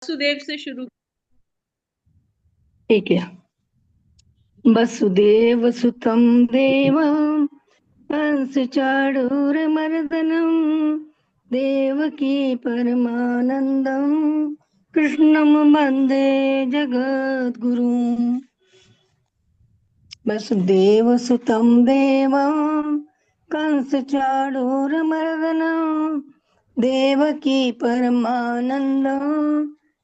वसुदेव से शुरू। ठीक है। वसुदेव सुतं देवं कंस चाणूरमर्दनं देवकी परमानन्दं कृष्णं वन्दे जगद्गुरुम्। वसुदेव सुतं देवं कंस चाणूरमर्दनं देवकी परमानन्दं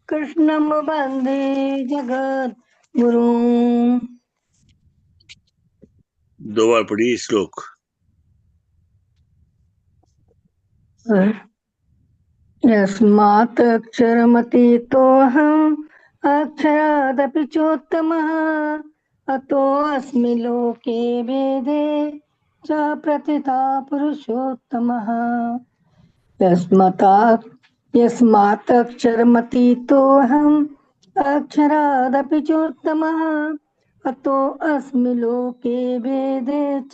कृष्णं वन्दे जगद्गुरुम्। दो बार पढ़िए श्लोक। यस्मात् अक्षरमतीतोऽहम् अक्षरादपि चोत्तमः अतोऽस्मि लोके वेदे च प्रतिथा पुरुषोत्तमः। यस्मात् अक्षरमतीतोऽहम् अक्षरादपि चोत्तमः अतोऽस्मि लोके वेदे च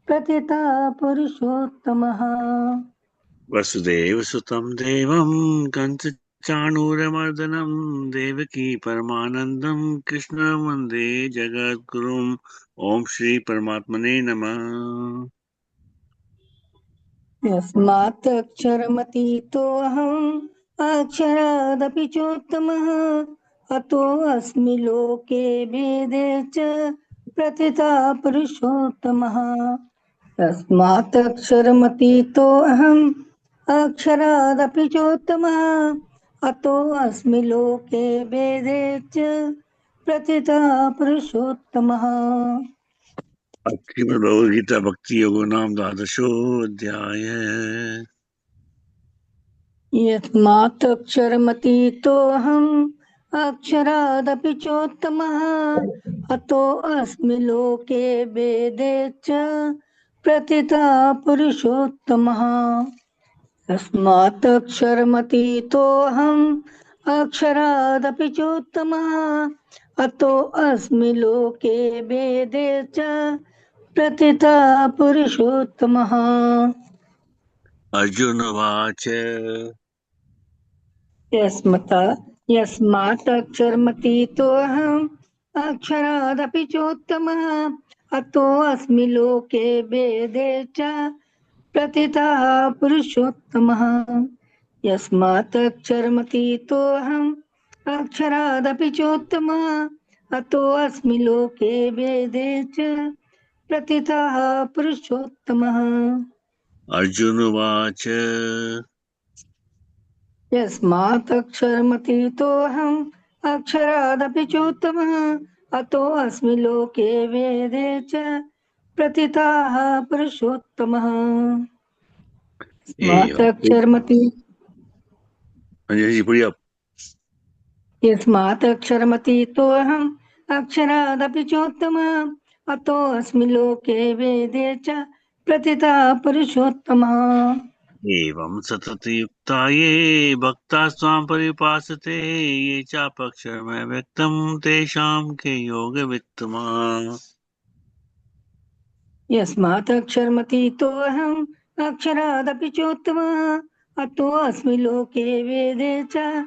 प्रतिथा पुरुषोत्तमः। वसुदेव सुतं देवं कंस चाणूरमर्दनं देवकी परमानंदं कृष्ण वंदे जगद्गुरुम्। ओम श्री परमात्मने नमः। यस्मात् अक्षरमतीतोऽहम् अक्षरादपि चोत्तमः अतोऽस्मि लोके वेदे च प्रतिथा पुरुषोत्तमः। यस्मात् अक्षरमतीतोऽहम् अक्षरादपि चोत्तमः अतोऽस्मि लोके वेदे च प्रतिथा पुरुषोत्तमः। श्रीमद् भगवद गीता भक्ति योगो नाम द्वादशोऽध्याय। यस्मात् अक्षरमतीतोऽहम् अक्षरादपि चोत्तमः अतोऽस्मि लोके वेदे च प्रतिथा पुरुषोत्तमः। यस्मात् अक्षरमतीतोऽहम् अक्षरादपि चोत्तमः अतोऽस्मि लोके वेदे च प्रतिथा पुरुषोत्तमः। अर्जुन उवाच यस्मात् अक्षरमतीतोऽहम् अक्षरादपि चोत्तमः अतोऽस्मि लोके वेदे च प्रतिथः पुरुषोत्तमः। यस्मात् अक्षरमतीतोऽहम् अक्षरादपि चोत्तमः अतोऽस्मि लोके वेदे च प्रतिथः पुरुषोत्तमः। अर्जुन उवाच यस्मात् अक्षरमतीतोऽहम् अक्षरादपि चोत्तमः अतोऽस्मि लोके वेदे च प्रतिथः पुरुषोत्तमः। यस्मात् अक्षरमती अंजलि जी पढ़िए आप। यस्मात् अक्षरमतीतोऽहम् अक्षरादपि चोत्तमः अतोऽस्मि लोके वेदे च प्रतिथः पुरुषोत्तमः। एवं सततयुक्ता ये भक्ता स्वां परिपासते ये चापक्षरमय व्यक्तं तेषां के योगवित्तमा। यस्मात् अक्षरमतीतोऽहम् अक्षरादपि चोत्तमः अतोऽस्मि लोके वेदे च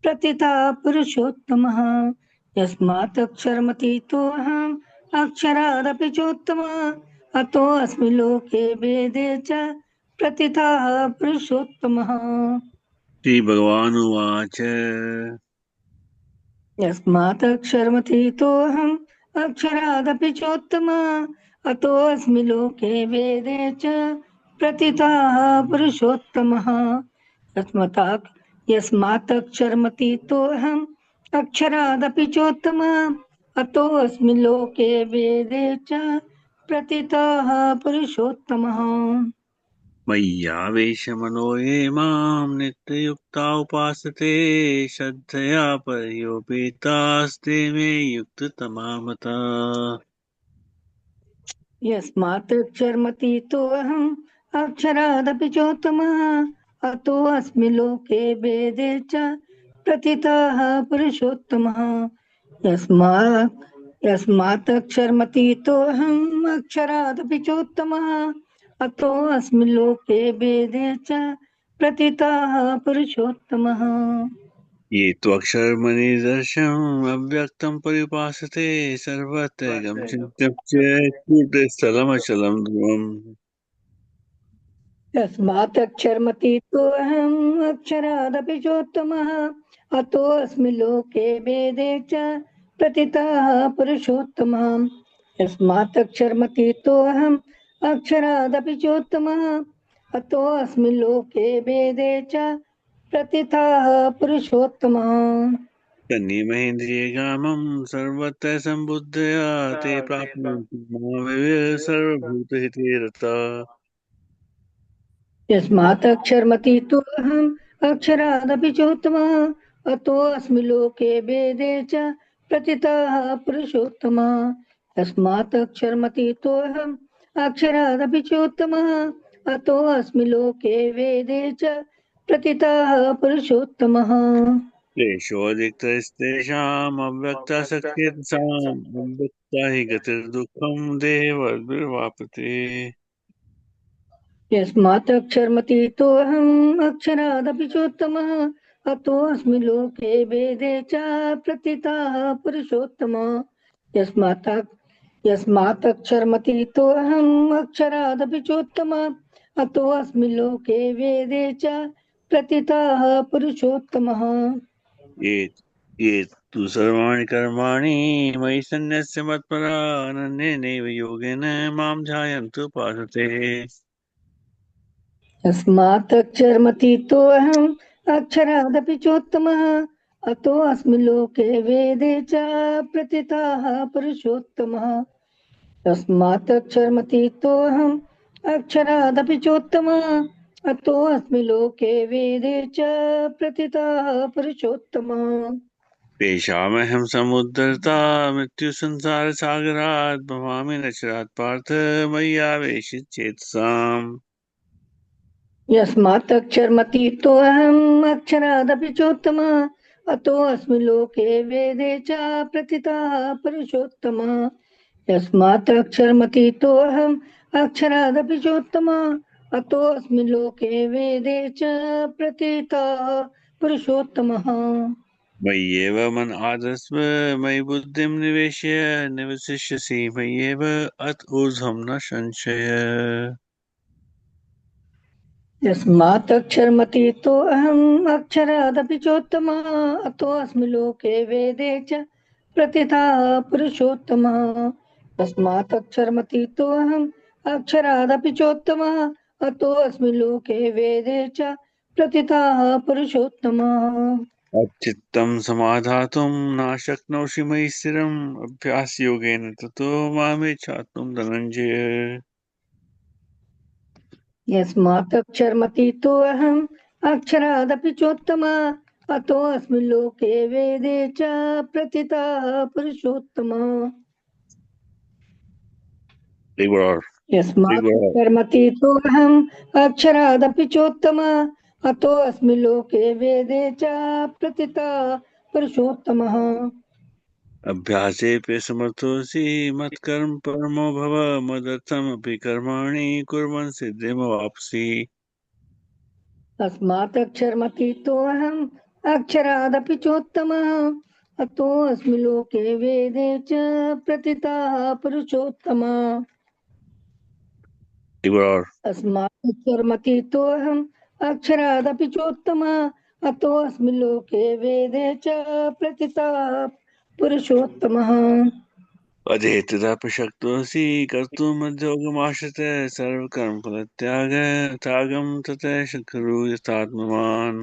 प्रतिथा पुरुषोत्तमः। यस्मात् अक्षरमतीतोऽहम् अक्षरादपि चोत्तमः अतोऽस्मि लोके वेदे च प्रतिथा पुरुषोत्तमः। श्री भगवान उवाच यस्मात् अक्षरमतीतोऽहम् अक्षरादपि चोत्तमः अतोऽस्मि लोके वेदे च प्रतिथः पुरुषोत्तमः। यस्मात् अक्षरमतीतोऽहम् अक्षरादपि चोत्तमः अतोऽस्मि लोके वेदे च प्रतिथः पुरुषोत्तमः। मय्यावेशमनो ये मां नित्ययुक्ता उपासते श्रद्धया पर्योपेतास्ते मे युक्ततमा मता। यस्मात् अक्षरमतीतोऽहम् अक्षरादपि चोत्तमः अतोऽस्मि लोके वेदे च प्रतिथः पुरुषोत्तमः। यस्मात् अक्षरमतीतोऽहम् अक्षरादपि चोत्तमः अतोऽस्मि लोके वेदे च प्रतिथः पुरुषोत्तमः। ये त्वक्षरमणिदर्शनम् अव्यक्तं पर्युपासते सर्वत्र कूटस्थलमचलं ध्रुवम्। यस्मात् अक्षरादपि चोत्तमः अतोऽस्मि लोके वेदे च प्रतितः पुरुषोत्तमः। यस्मात्क्षरमतीतोऽहम् अक्षरादपि चोत्तमः अतोऽस्मि लोके वेदे च प्रतितः पुरुषोत्तमः। तन्निमहेन्द्रियग्रामं सर्वत्र सम्बुद्धया ते प्राप्नुवन्ति मामव्यय सर्वभूतहिते रता। यस्मात्क्षरमतीतोऽहम् अक्षरादपि चोत्तमः अतोऽस्मि लोके वेदे च प्रतितः पुरुषोत्तमः। यस्मात्क्षरमतीतोऽहम् अक्षरादपि चोत्तमः अतोऽस्मि लोके वेदे च प्रतितः पुरुषोत्तमः। क्लेशोऽधिकतरस्तेषाम् अव्यक्तासक्तेषाम् अव्यक्ता हि गतिर्दुःखं देवद्भिर्वापते। यस्मात्क्षरमतीतोऽहम् अक्षरादपि चोत्तमः अतोऽस्मि लोके वेदे च प्रतितः पुरुषोत्तमः। यस्मात्क्षरमतीतोऽहम् अक्षरादपि चोत्तमः अतोऽस्मि लोके वेदे च प्रतितः पुरुषोत्तमः। ये ये तु सर्वाणि कर्माणि मयि सन्न्यस्य मत्परा अनन्येनैव योगेन मां ध्यायन्तु उपासते। यस्मात्क्षरमतीतोऽहम् अक्षरादपि चोत्तमः अतोऽस्मि लोके वेदे च प्रतितः पुरुषोत्तमः। यस्मात्क्षरमतीतोऽहम् अक्षरादपि चोत्तमः अतोऽस्मि लोके वेदे च प्रतितः पुरुषोत्तमः। तेषामहं समुद्धर्ता मृत्युसंसारसागरात् भवामि न चिरात् पार्थ मय्यावेशितचेतसाम्। यस्मात्क्षरमतीतोऽहम् अक्षरादपि चोत्तमः अतोऽस्मि लोके वेदे च प्रतितः पुरुषोत्तमः। यस्मात्क्षरमतीतोऽहम् अक्षरादपि चोत्तमः अतोऽस्मि लोके वेदे च प्रतितः पुरुषोत्तमः। मय्येव मन आदस्व मयि बुद्धिं निवेश्य निवसिष्यसि मय्येव अत ऊर्ध्वं न संशय। यस्मात्क्षरमतीतोऽहम् अक्षरादपि चोत्तमः अतोऽस्मि लोके वेदे च प्रतितः पुरुषोत्तमः। यस्मात्क्षरमतीतोऽहम् अक्षरादपि चोत्तमः अतोऽस्मि लोके वेदे च प्रतितः पुरुषोत्तमः। चित्तं समाधातुं न शक्नोषि मयि स्थिरम् अभ्यासयोगेन ततो मामेच्छातुं धनञ्जय। यस्मात्क्षरमतीतोऽहम् अक्षरादपि चोत्तमः अतोऽस्मि लोके वेदे च प्रतितः पुरुषोत्तमः। यस्मात्क्षरमतीतोऽहम् अक्षरादपि चोत्तमः अतोऽस्मि लोके वेदे च प्रतितः पुरुषोत्तमः। अभ्यासेऽपि समर्थोऽसि मत्कर्म परमो भव मदर्थमपि कर्माणि कुर्वन् सिद्धिमवाप्सि। तस्मात्क्षरमतीतोऽहम् अक्षरादपि चोत्तमः अतोऽस्मि लोके वेदे च प्रतितः पुरुषोत्तमः। तस्मात्क्षरमतीतोऽहम् अक्षरादपि चोत्तमः अतोऽस्मि लोके वेदे च प्रतितः पुरुषोत्तमः। अधेतुरपि शक्तोऽसि कर्तुमध्योगमाश्रितः त्यागं ततः कुरु यथात्मवान्।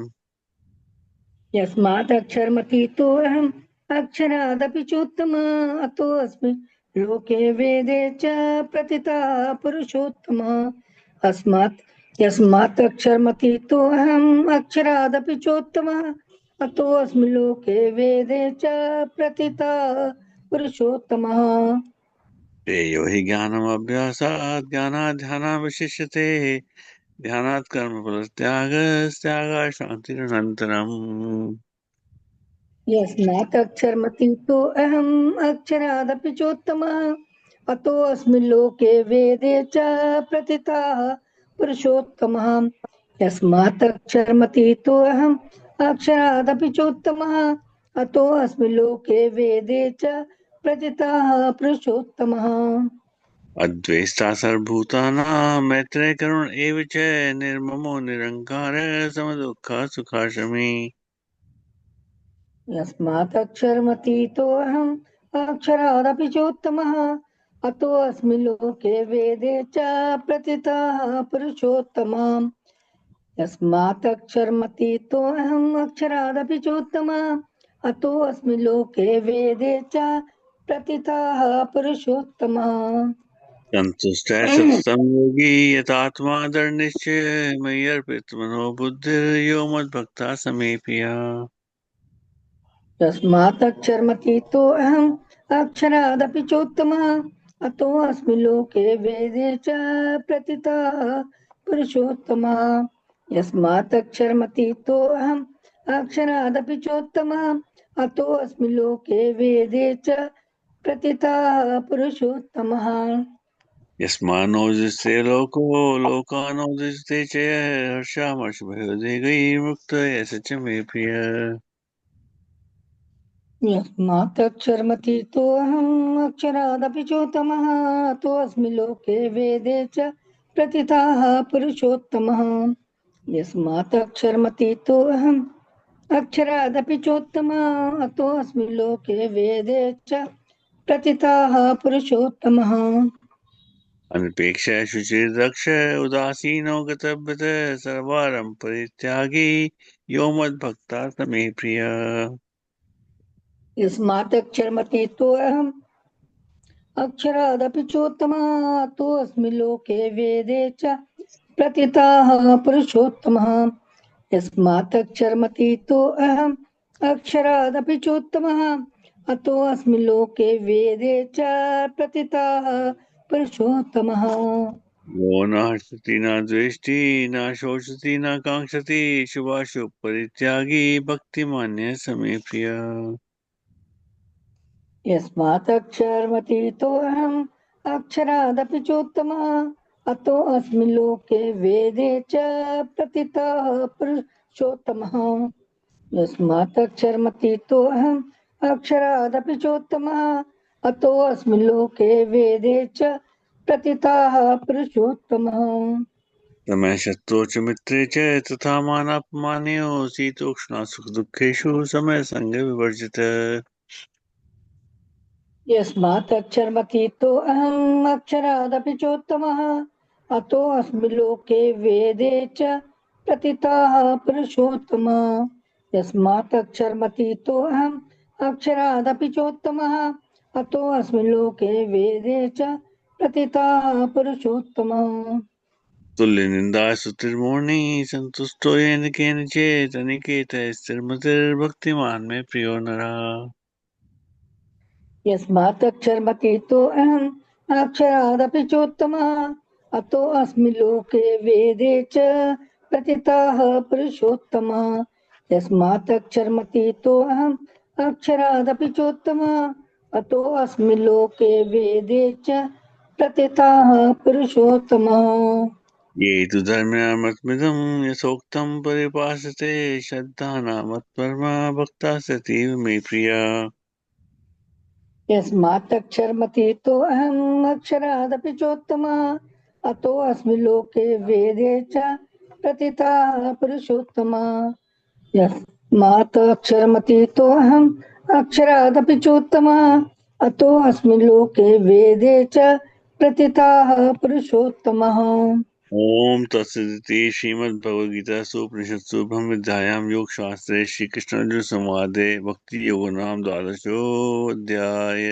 यस्मात्क्षरमतीतोऽहम् अक्षरादपि चोत्तमः अतोऽस्मि लोके वेदे च प्रतितः पुरुषोत्तमः। यस्मात्क्षरमतीतोऽहम् अक्षरादपि चोत्तमः अतोऽस्मि लोके वेदे च प्रतितः पुरुषोत्तमः। श्रेयो हि ज्ञानमभ्यासात् ज्ञानात् ध्यानावशिष्यते ध्यानात् कर्मफलत्यागस्त्यागात् शान्तिरनन्तरम्। यस्मात्क्षरमतीतोऽहम् अक्षरादपि चोत्तमः अतोऽस्मि लोके वेदे च प्रतितः पुरुषोत्तमः। यस्मात्क्षरमतीतोऽहम् अक्षरादपि चोत्तमः अतोऽस्मि लोके वेदे च प्रतितः पुरुषोत्तमः। अद्वेष्टा सर्वभूतानां मैत्रेय करुण एव च निर्ममो निरङ्कारः समदुःखः सुखाशमी। यस्मात्क्षरमतीतोऽहम् अक्षरादपि चोत्तमः अतोऽस्मि लोके वेदे च प्रतितः पुरुषोत्तमः। यस्मात्क्षरमतीतोऽहम् अक्षरादपि चोत्तमः अतोऽस्मि लोके वेदे च प्रतितः पुरुषोत्तमः। सन्तुष्टः सततं योगी यतात्मा दृढनिश्चयः मयि अर्पितमनो बुद्धिर्यो मद्भक्तः स मे प्रियः। यस्मात्क्षरमतीतोऽहम् अक्षरादपि चोत्तमः अतोऽस्मि लोके वेदे च प्रतितः पुरुषोत्तमः। यस्मात्क्षरमतीतोऽहम् अक्षरादपि चोत्तमः अतोऽस्मि लोके वेदे च प्रतितः पुरुषोत्तमः। यस्मान्नोदिते लोको लोकानोदिते च यः हर्षामर्षभयोद्वेगैर्मुक्तः स च मे प्रियः। यस्मात्क्षरमतीतोऽहम् अक्षरादपि चोत्तमः अतोऽस्मि लोके वेदे च प्रतितः पुरुषोत्तमः। यस्मात्क्षरमतीतोऽहम् अक्षरादपि चोत्तमः अतोऽस्मि लोके वेदे च प्रतितः पुरुषोत्तमः। अनपेक्षः शुचिर्दक्षः उदासीनो गतव्यतः सर्वारम्भ परित्यागी यो मद्भक्तः स मे प्रियः। यस्मात्क्षरमतीतोऽहम् अक्षरादपि चोत्तमः अतोऽस्मि लोके वेदे च प्रतितः पुरुषोत्तमः। यस्मात्क्षरमतीतोऽहम् अक्षरादपि चोत्तमः अतोऽस्मि लोके वेदे च प्रतितः पुरुषोत्तमः। यो न हर्षति न द्वेष्टि न शोचति न काङ्क्षति शुभाशुभ परित्यागी भक्तिमान्यः स मे प्रियः। यस्मात्क्षरमतीतोऽहम् अक्षरादपि चोत्तमः अतोऽस्मि लोके वेदे च प्रतितः पुरुषोत्तमः। यस्मात्क्षरमतीतोऽहम् अक्षरादपि चोत्तमः अतोऽस्मि लोके वेदे च प्रतितः पुरुषोत्तमः। समः शत्रौ च मित्रे च तथा मानापमानयोः शीतोष्णा सुखदुःखेषु समयसङ्गविवर्जितः। यस्मात्क्षरमतीतोऽहम् अक्षरादपि चोत्तमः अतोऽस्मि लोके वेदे च प्रतितः पुरुषोत्तमः। यस्मात्क्षरमतीतोऽहम् अक्षरादपि चोत्तमः अतोऽस्मि लोके वेदे च प्रतितः पुरुषोत्तमः। तुल्यनिन्दा स्तुतिर्मौनी सन्तुष्टो येन केनचित् अनिकेतः स्थिरमतिर्भक्तिमान् मे प्रियो नरः। यस्मात्क्षरमतीतोऽहम् अक्षरादपि चोत्तमः अतोऽस्मि लोके वेदे च प्रतितः पुरुषोत्तमः। यस्मात्क्षरमतीतोऽहम् अक्षरादपि चोत्तमः अतोऽस्मि लोके वेदे च प्रतितः पुरुषोत्तमः। ये तु धर्म्यामृतमिदं यथोक्तं परिभाषते श्रद्धानामत्परमा भक्ता सतीव मे प्रिया। यस्मात्क्षरमतीतोऽहम् अक्षरादपि चोत्तमः अतोऽस्मि लोके वेदे च प्रतितः पुरुषोत्तमः। यस्मात्क्षरमतीतोऽहम् अक्षरादपि चोत्तमः अतोऽस्मि लोके वेदे च प्रतितः पुरुषोत्तमः। ओम तत्सदिति श्रीमद्भगवद्गीतासु उपनिषत्सु ब्रह्मविद्यायां योगशास्त्रे श्रीकृष्णार्जुन संवादे भक्ति योगो नाम द्वादशोऽध्याय।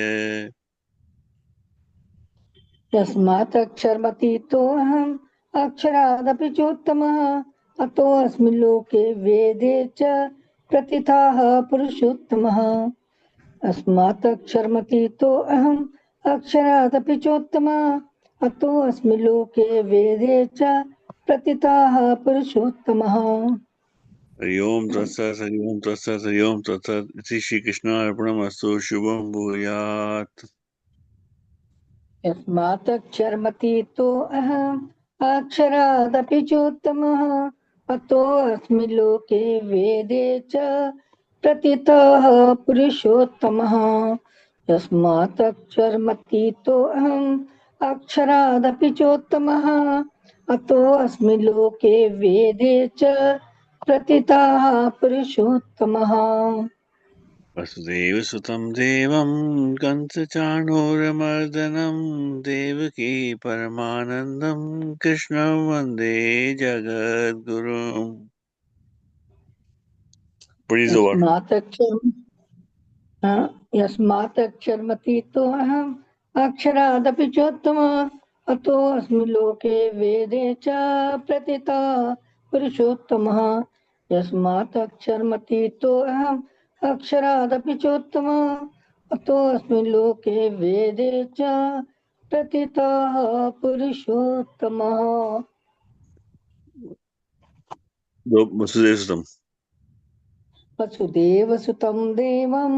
यस्मात्क्षरमतीतोऽहम् अक्षरादपि चोत्तमः अतोऽस्मि लोके वेदे च प्रतितः पुरुषोत्तमः। अस्मात्क्षरमतीतोऽहम् अक्षरादपि चोत्तमः अतोऽस्मि लोके वेदे च प्रतितः पुरुषोत्तमः। हरि ओम तत्सत् हरि ओम तत्सत् हरि ओम तत्सत्। इति श्रीकृष्णार्पणमस्तु। शुभं भूयात्। यस्मात्क्षरमतीतोऽहम् अक्षरादपि चोत्तमः अतोऽस्मि लोके वेदे च प्रतितः पुरुषोत्तमः यस्मात्क्षरमतीतोऽहम् अक्षरादपि चोत्तमः अतोऽस्मि लोके वेदे च प्रतितः पुरुषोत्तमः वसुदेवसुतं देवं कंसचाणूरमर्दनं देवकी परमानन्दं कृष्णं वन्दे जगद्गुरुम्. Praise the Lord. यस्मात्क्षरमतीतोऽहम् अक्षरादपि चोत्तमः अतोऽस्मि लोके वेदे च प्रतितः पुरुषोत्तमः यस्मात्क्षरमतीतोऽहम् अक्षरादपि चोत्तमः अतोऽस्मि लोके वेदे च प्रतितः पुरुषोत्तमः वसुदेवसुतं. वसुदेवसुतं देवं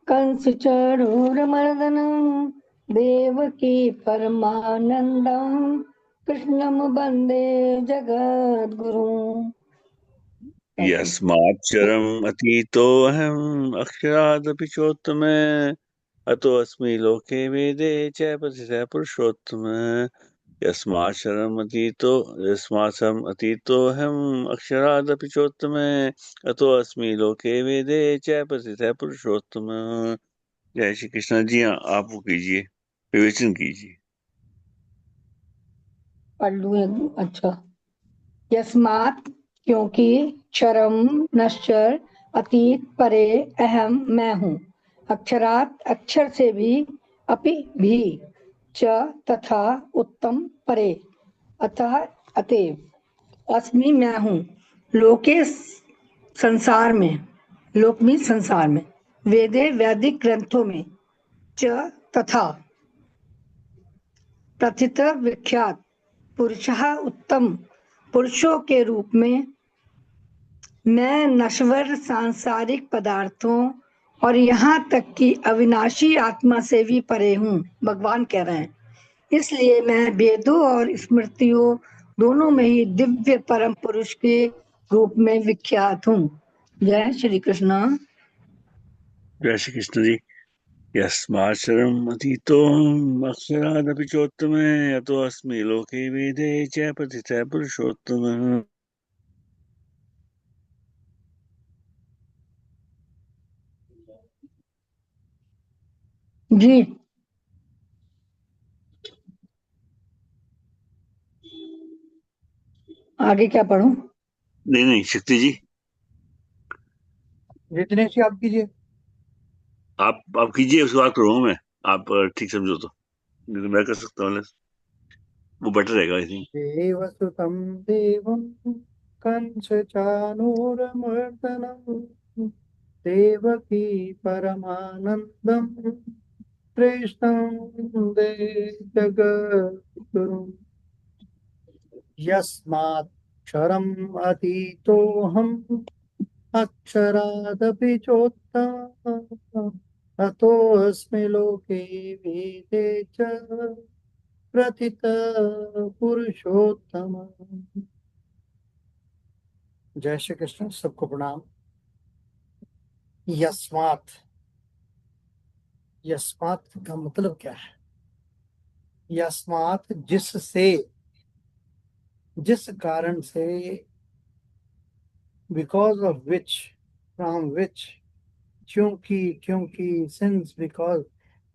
कंसचाणूरमर्दनं देवकी परमानन्दं कृष्णं वन्दे जगद्गुरुम् यस्माक्षरम् अतीतोऽहम् अक्षरादपि चोत्तमे अतोऽस्मि लोके वेदे च प्रतिथः पुरुषोत्तम. यस्माक्षरम् अतीतोऽहम् अक्षरादपि चोत्तमे अतोऽस्मि लोके वेदे च प्रतिथः पुरुषोत्तम. जय श्री कृष्ण जी. आप वो कीजिए, विवेचन कीजिए. पढ़ लूं अच्छा यस्मात् क्योंकि क्षरम नश्चर अतीत परे अहम मैं हूँ अक्षरात अक्षर से भी अपि भी च तथा उत्तम परे अतः अतएव अस्मि मैं हूँ लोके संसार में लोक में संसार में वेदे वैदिक ग्रंथों में च तथा प्रथित विख्यात पुरुषः उत्तम पुरुषों के रूप में मैं नश्वर सांसारिक पदार्थों और यहाँ तक कि अविनाशी आत्मा से भी परे हूँ भगवान कह रहे हैं इसलिए मैं वेदों और स्मृतियों दोनों में ही दिव्य परम पुरुष के रूप में विख्यात हूँ जय श्री कृष्ण जय श्री कृष्ण जी. यस्माक्षरम् अतीतोऽहम् अक्षरादपि चोत्तमे अतोऽस्मि लोके वेदे च प्रतिथः पुरुषोत्तमः. जी आगे क्या पढ़ूं नहीं, शक्ति जी दिनेश जी आप कीजिए। आप कीजिए, उसके बाद करूँगा मैं. आप ठीक समझो तो, नहीं तो मैं कर सकता हूँ. वो बेटर रहेगा आई थिंक. देवसुतं देवं कंसचाणूरमर्दनं देवकी परमानन्दं कृष्णं वन्दे जगद्गुरुम् यस्माक्षरम् अतीतोऽहम् अक्षरादपि चोत्तमः अतोऽस्मि लोके वेदे च प्रथित पुरुषोत्तम। जय श्री कृष्ण, सबको प्रणाम। यस्मात, यस्मात का मतलब क्या है? यस्मात जिससे, जिस कारण से, because of which, from which, क्योंकि, क्योंकि, सिंस, बिकॉज।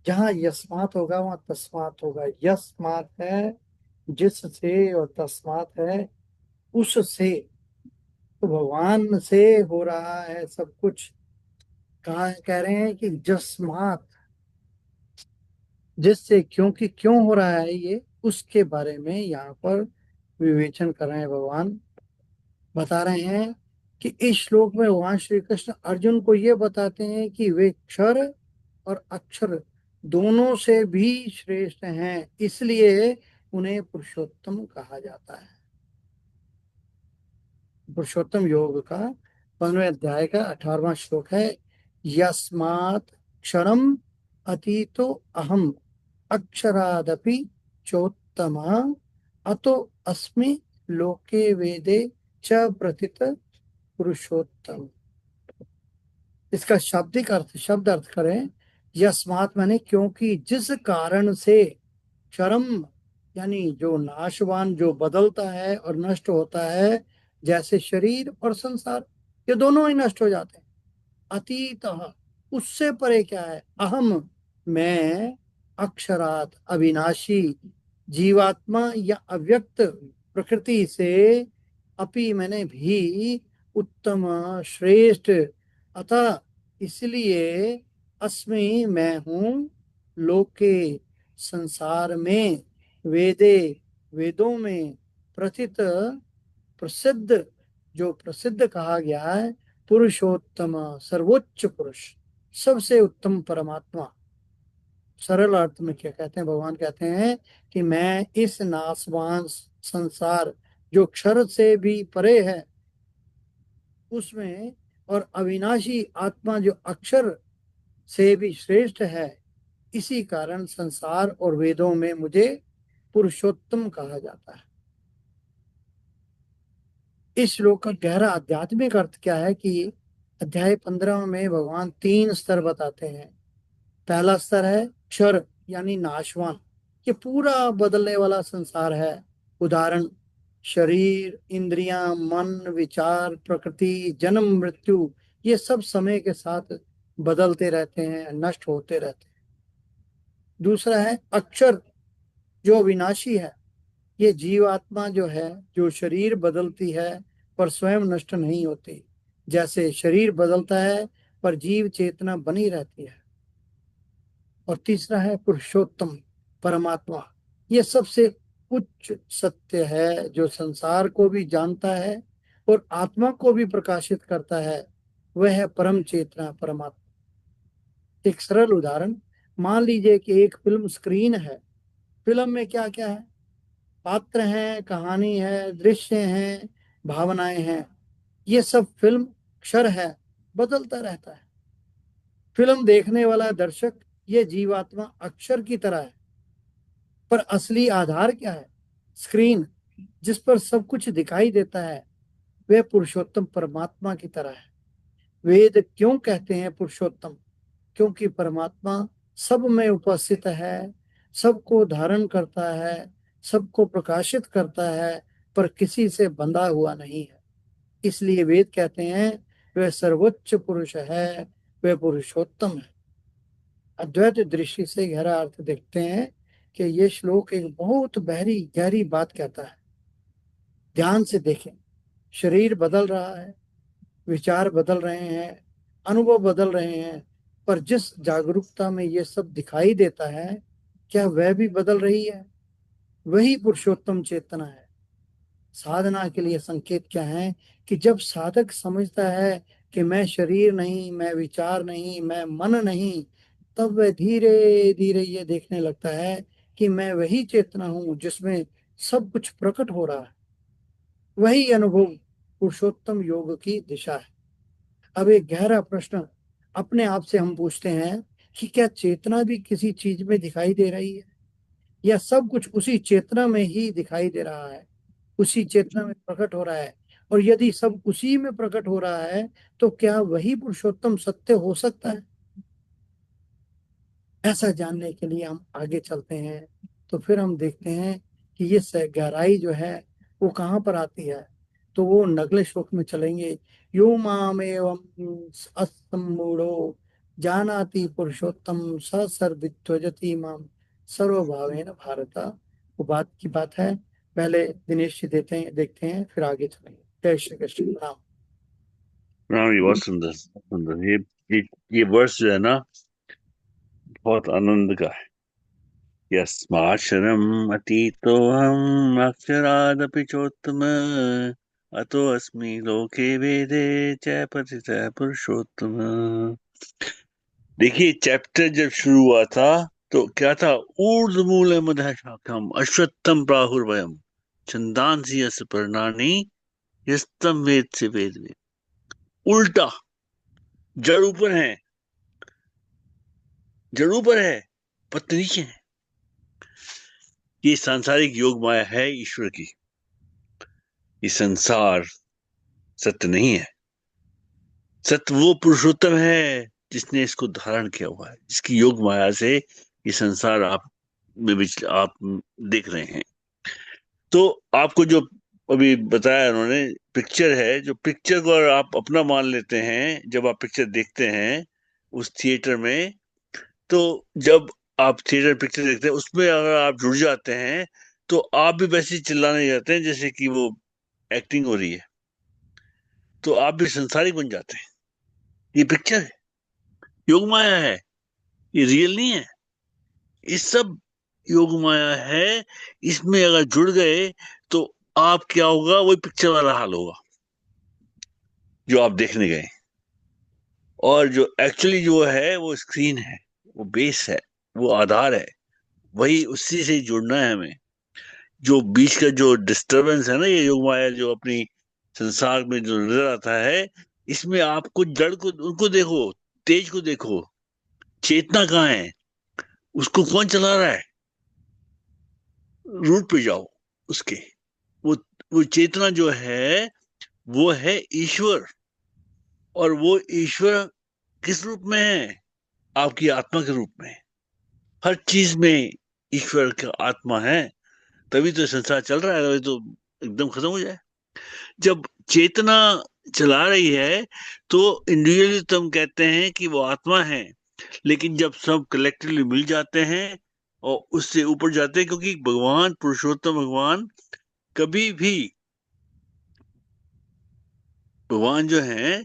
जहाँ यस्मात होगा वहाँ तस्मात होगा। यस्मात है जिससे और तस्मात है उससे। तो भगवान से हो रहा है सब कुछ। कहा कह रहे हैं कि जस्मात, जिससे, क्योंकि, क्यों हो रहा है ये, उसके बारे में यहाँ पर विवेचन कर रहे हैं भगवान। बता रहे हैं कि इस श्लोक में भगवान श्री कृष्ण अर्जुन को ये बताते हैं कि वे क्षर और अक्षर दोनों से भी श्रेष्ठ हैं, इसलिए उन्हें पुरुषोत्तम कहा जाता है। पुरुषोत्तम योग का 15वें अध्याय का 18वां श्लोक है। यस्मात् क्षरम अतीतो अहम अक्षरादपि चोत्तम अतो अस्मि लोके वेदे च प्रथित पुरुषोत्तम। इसका शाब्दिक अर्थ, शब्द अर्थ करें, यस्मात् माने क्योंकि, जिस कारण से, क्षरम यानी जो नाशवान, जो बदलता है और नष्ट होता है, जैसे शरीर और संसार, ये दोनों ही नष्ट हो जाते हैं। अतीत, उससे परे क्या है, अहम, मैं, अक्षरात, अविनाशी, जीवात्मा या अव्यक्त प्रकृति से, अपि मैंने भी, उत्तम, श्रेष्ठ, अतः इसलिए, अस्मि मैं हूं, लोके संसार में, वेदे वेदों में, प्रथित प्रसिद्ध, जो प्रसिद्ध कहा गया है, पुरुषोत्तम सर्वोच्च पुरुष, सबसे उत्तम परमात्मा। सरल अर्थ में क्या कहते हैं, भगवान कहते हैं कि मैं इस नासवान संसार, जो क्षर से भी परे है, उसमें, और अविनाशी आत्मा जो अक्षर से भी श्रेष्ठ है, इसी कारण संसार और वेदों में मुझे पुरुषोत्तम कहा जाता है। इस श्लोक का गहरा आध्यात्मिक अर्थ क्या है कि अध्याय 15 में भगवान 3 स्तर बताते हैं। पहला स्तर है क्षर यानी नाशवान, ये पूरा बदलने वाला संसार है। उदाहरण, शरीर, इंद्रियां, मन, विचार, प्रकृति, जन्म मृत्यु, ये सब समय के साथ बदलते रहते हैं, नष्ट होते रहते हैं। दूसरा है अक्षर, जो विनाशी है। ये जीवात्मा जो है, जो शरीर बदलती है पर स्वयं नष्ट नहीं होती, जैसे शरीर बदलता है पर जीव चेतना बनी रहती है। और तीसरा है पुरुषोत्तम, परमात्मा। ये सबसे उच्च सत्य है, जो संसार को भी जानता है और आत्मा को भी प्रकाशित करता है। वह है परम चेतना, परमात्मा। एक सरल उदाहरण, मान लीजिए कि एक फिल्म स्क्रीन है। फिल्म में क्या क्या है, पात्र हैं, कहानी है, दृश्य हैं, भावनाएं हैं। ये सब फिल्म क्षर है, बदलता रहता है। फिल्म देखने वाला दर्शक, ये जीवात्मा अक्षर की तरह है, पर असली आधार क्या है, स्क्रीन, जिस पर सब कुछ दिखाई देता है, वह पुरुषोत्तम परमात्मा की तरह है। वेद क्यों कहते हैं पुरुषोत्तम, क्योंकि परमात्मा सब में उपस्थित है, सबको धारण करता है, सबको प्रकाशित करता है, पर किसी से बंधा हुआ नहीं है। इसलिए वेद कहते हैं वह सर्वोच्च पुरुष है, वह पुरुषोत्तम है। अद्वैत दृष्टि से गहरा अर्थ देखते हैं कि ये श्लोक एक बहुत गहरी गहरी बात कहता है। ध्यान से देखें, शरीर बदल रहा है, विचार बदल रहे हैं, अनुभव बदल रहे हैं, पर जिस जागरूकता में ये सब दिखाई देता है, क्या वह भी बदल रही है? वही पुरुषोत्तम चेतना है। साधना के लिए संकेत क्या है कि जब साधक समझता है कि मैं शरीर नहीं, मैं विचार नहीं, मैं मन नहीं, तब वह धीरे धीरे ये देखने लगता है कि मैं वही चेतना हूं जिसमें सब कुछ प्रकट हो रहा है। वही अनुभव पुरुषोत्तम योग की दिशा है। अब एक गहरा प्रश्न अपने आप से हम पूछते हैं कि क्या चेतना भी किसी चीज में दिखाई दे रही है, या सब कुछ उसी चेतना में ही दिखाई दे रहा है, उसी चेतना में प्रकट हो रहा है? और यदि सब उसी में प्रकट हो रहा है, तो क्या वही पुरुषोत्तम सत्य हो सकता है? ऐसा जानने के लिए हम आगे चलते हैं, तो फिर हम देखते हैं कि ये गहराई जो है वो कहाँ पर आती है। तो वो अगले श्लोक में चलेंगे। यो माम एवं असम्मूढ़ो जानाति पुरुषोत्तम स सर्वविद्वजति माम सर्वभावेन भारत। वो बात की बात है। पहले दिनेश जी देते हैं, देखते हैं, फिर आगे चलेंगे। जय श्री कृष्ण। राम। राम जी बहुत सुंदर सुंदर। ये वर्ष जो है ना, बहुत आनंद का है। यस्माक्षरम् अतीतोऽहम् अक्षरादपि चोत्तम अतोऽस्मि लोके वेदे च पतितः पुरुषोत्तम। देखिए, चैप्टर जब शुरू हुआ था तो क्या था, ऊर्ध्वमूले मधः शाखम् अश्वत्थम प्राहुर्भयम् छन्दांसि यस्य पर्णानि यस्तम वेद से वेद में। उल्टा, जड़ ऊपर है, जड़ ऊपर है, पत्ते नीचे है। ये सांसारिक योग माया है ईश्वर की। ये संसार सत्य नहीं है। सत्य वो पुरुषोत्तम है जिसने इसको धारण किया हुआ है, जिसकी योग माया से ये संसार आप देख रहे हैं। तो आपको जो अभी बताया उन्होंने, पिक्चर है, जो पिक्चर को अगर आप अपना मान लेते हैं, जब आप पिक्चर देखते हैं उस थिएटर में, तो जब आप थिएटर पिक्चर देखते हैं उसमें अगर आप जुड़ जाते हैं तो आप भी वैसे ही चिल्लाने जाते हैं जैसे कि वो एक्टिंग हो रही है, तो आप भी संसारिक बन जाते हैं। ये पिक्चर है, योग माया है, ये रियल नहीं है। ये सब योग माया है। इसमें अगर जुड़ गए तो आप क्या होगा, वही पिक्चर वाला हाल होगा जो आप देखने गए। और जो एक्चुअली जो है वो स्क्रीन है, वो बेस है, वो आधार है, वही उसी से जुड़ना है हमें। जो बीच का जो डिस्टरबेंस है ना, ये योग माया जो अपनी संसार में जो नजर आता है, इसमें आपको जड़ को उनको देखो, तेज को देखो, चेतना कहाँ है, उसको कौन चला रहा है, रूट पे जाओ उसके। वो वो चेतना जो है वो है ईश्वर। और वो ईश्वर किस रूप में है? आपकी आत्मा के रूप में। हर चीज में ईश्वर का आत्मा है, तभी तो संसार चल रहा है, तभी तो एकदम खत्म हो जाए। जब चेतना चला रही है तो इंडिविजुअली तो हम कहते हैं कि वो आत्मा है, लेकिन जब सब कलेक्टिवली मिल जाते हैं और उससे ऊपर जाते हैं, क्योंकि भगवान पुरुषोत्तम भगवान कभी भी, भगवान जो है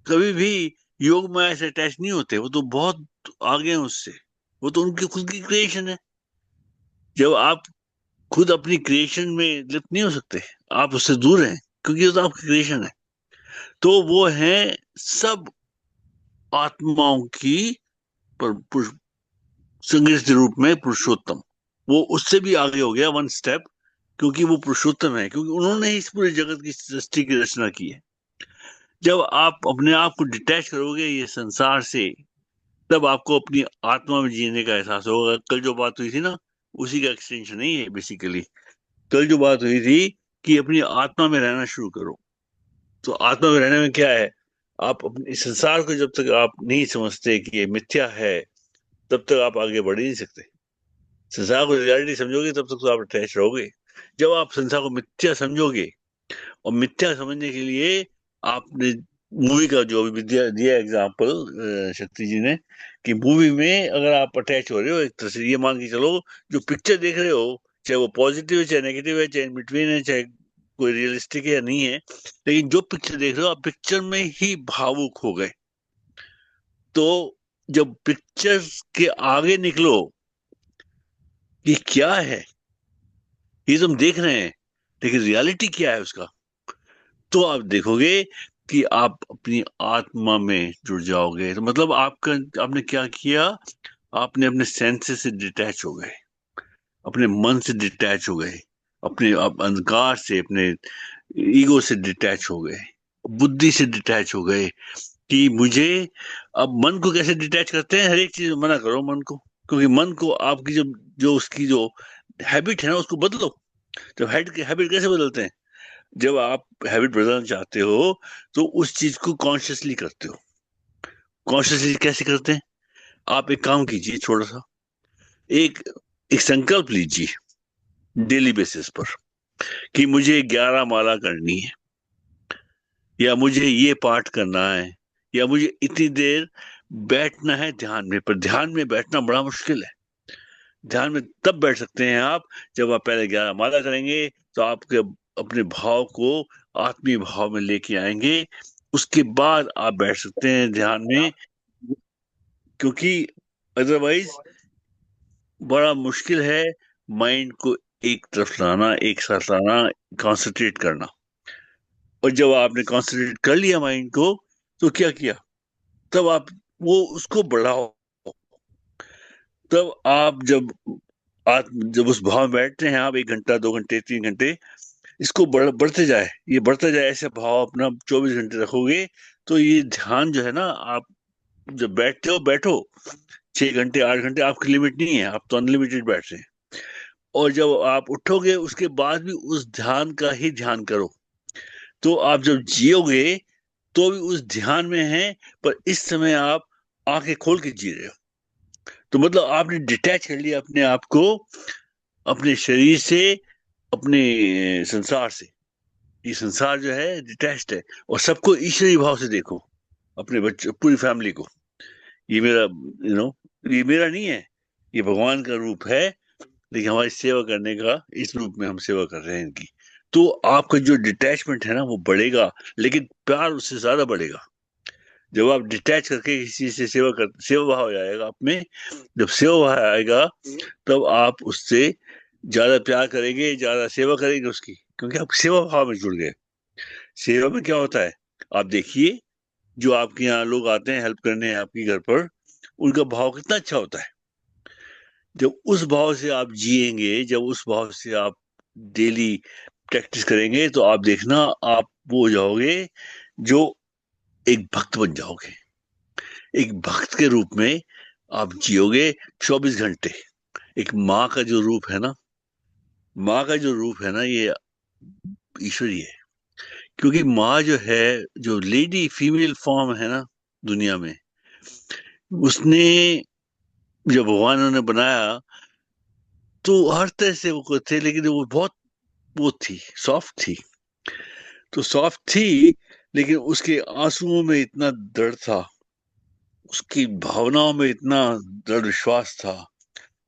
कभी भी योग माया से अटैच नहीं होते। वो तो बहुत आगे हैं उससे, वो तो उनकी खुद की क्रिएशन है। जब आप खुद अपनी क्रिएशन में लिप्त नहीं हो सकते, आप उससे दूर हैं, क्योंकि वो तो आपकी क्रिएशन है। तो वो है सब आत्माओं की पर संग्रहित रूप में पुरुषोत्तम। वो उससे भी आगे हो गया वन स्टेप, क्योंकि वो पुरुषोत्तम है, क्योंकि उन्होंने ही इस पूरे जगत की सृष्टि की रचना की है। जब आप अपने आप को डिटैच करोगे ये संसार से, तब आपको अपनी आत्मा में जीने का एहसास होगा। कल जो बात हुई थी ना, उसी का एक्सटेंशन नहीं है बेसिकली। कल जो बात हुई थी कि अपनी आत्मा में रहना शुरू करो। तो आत्मा में रहने में क्या है, आप अपने इस संसार को जब तक आप नहीं समझते कि ये मिथ्या है, तब तक आप आगे बढ़ ही नहीं सकते। संसार को रियलिटी समझोगे तब तक तो आप अटैच रहोगे। जब आप संसार को मिथ्या समझोगे, और मिथ्या समझने के लिए आपने मूवी का जो अभी विद्या दिया एग्जाम्पल शक्ति जी ने, कि मूवी में अगर आप अटैच हो रहे हो एक तरह से, ये मान के चलो जो पिक्चर देख रहे हो, चाहे वो पॉजिटिव है चाहे नेगेटिव है चाहे इन बिटवीन है, चाहे कोई रियलिस्टिक है या नहीं है, लेकिन जो पिक्चर देख रहे हो आप पिक्चर में ही भावुक हो गए। तो जब पिक्चर के आगे निकलो कि क्या है, ये तुम देख रहे हैं, लेकिन रियलिटी क्या है उसका, तो आप देखोगे कि आप अपनी आत्मा में जुड़ जाओगे। तो मतलब आपका, आपने क्या किया, आपने अपने सेंसेस से डिटैच हो गए, अपने मन से डिटैच हो गए, अपने आप अहंकार से, अपने ईगो से डिटैच हो गए, बुद्धि से डिटैच हो गए। कि मुझे, अब मन को कैसे डिटैच करते हैं, हर एक चीज मना करो मन को, क्योंकि मन को आपकी जो जो उसकी जो हैबिट है ना उसको बदलो। जब हेड की हैबिट कैसे बदलते हैं, जब आप हैबिट बदलना चाहते हो तो उस चीज को कॉन्शियसली करते हो। कॉन्शियसली कैसे करते हैं, आप एक काम कीजिए छोटा सा, एक एक संकल्प लीजिए डेली बेसिस पर कि मुझे 11 माला करनी है, या मुझे ये पाठ करना है, या मुझे इतनी देर बैठना है ध्यान में। पर ध्यान में बैठना बड़ा मुश्किल है। ध्यान में तब बैठ सकते हैं आप जब आप पहले 11 माला करेंगे, तो आपके अपने भाव को आत्मीय भाव में लेके आएंगे, उसके बाद आप बैठ सकते हैं ध्यान में। क्योंकि अदरवाइज बड़ा मुश्किल है माइंड को एक तरफ लाना, एक साथ लाना, कंसंट्रेट करना। और जब आपने कंसंट्रेट कर लिया माइंड को, तो क्या किया, तब आप वो उसको बढ़ाओ। तब आप जब उस भाव में बैठते हैं, आप 1 घंटा 2 घंटे 3 घंटे, इसको बढ़ते जाए, ये बढ़ता जाए, ऐसे भाव अपना 24 घंटे रखोगे, तो ये ध्यान जो है ना, आप जब बैठते हो बैठो, 6 घंटे 8 घंटे आपकी लिमिट नहीं है, आप तो अनलिमिटेड बैठ रहे हैं। और जब आप उठोगे उसके बाद भी उस ध्यान का ही ध्यान करो, तो आप जब जियोगे तो भी उस ध्यान में हैं, पर इस समय आप आंखें खोल के जी रहे हो। तो मतलब आपने डिटैच कर लिया अपने आप को, अपने शरीर से, अपने संसार से। ये संसार जो है डिटैच्ड है। और सबको ईश्वरीय भाव से देखो, अपने बच्चों, पूरी फैमिली को। ये मेरा ये मेरा नहीं है, ये भगवान का रूप है, लेकिन हमारी सेवा करने का इस रूप में हम सेवा कर रहे हैं इनकी। तो आपका जो डिटैचमेंट है ना वो बढ़ेगा, लेकिन प्यार उससे ज्यादा बढ़ेगा। जब आप डिटैच करके किसी से सेवा भाव आएगा आप में, जब सेवा भाव आएगा तब आप उससे ज्यादा प्यार करेंगे, ज्यादा सेवा करेंगे उसकी, क्योंकि आप सेवा भाव में जुड़ गए। सेवा में क्या होता है, आप देखिए, जो आपके यहाँ लोग आते हैं हेल्प करने आपके घर पर, उनका भाव कितना अच्छा होता है। जब उस भाव से आप जिएंगे, जब उस भाव से आप डेली प्रैक्टिस करेंगे, तो आप देखना, आप वो हो जाओगे जो एक भक्त बन जाओगे। एक भक्त के रूप में आप जियोगे 24 घंटे। एक माँ का जो रूप है ना, माँ का जो रूप है ना, ये ईश्वरीय है। क्योंकि माँ जो है, जो लेडी फीमेल फॉर्म है ना दुनिया में, उसने, जब भगवान ने बनाया तो हर तरह से वो थे, लेकिन वो बहुत, वो थी, सॉफ्ट थी। तो सॉफ्ट थी, लेकिन उसके आंसुओं में इतना दर्द था, उसकी भावनाओं में इतना दृढ़ विश्वास था,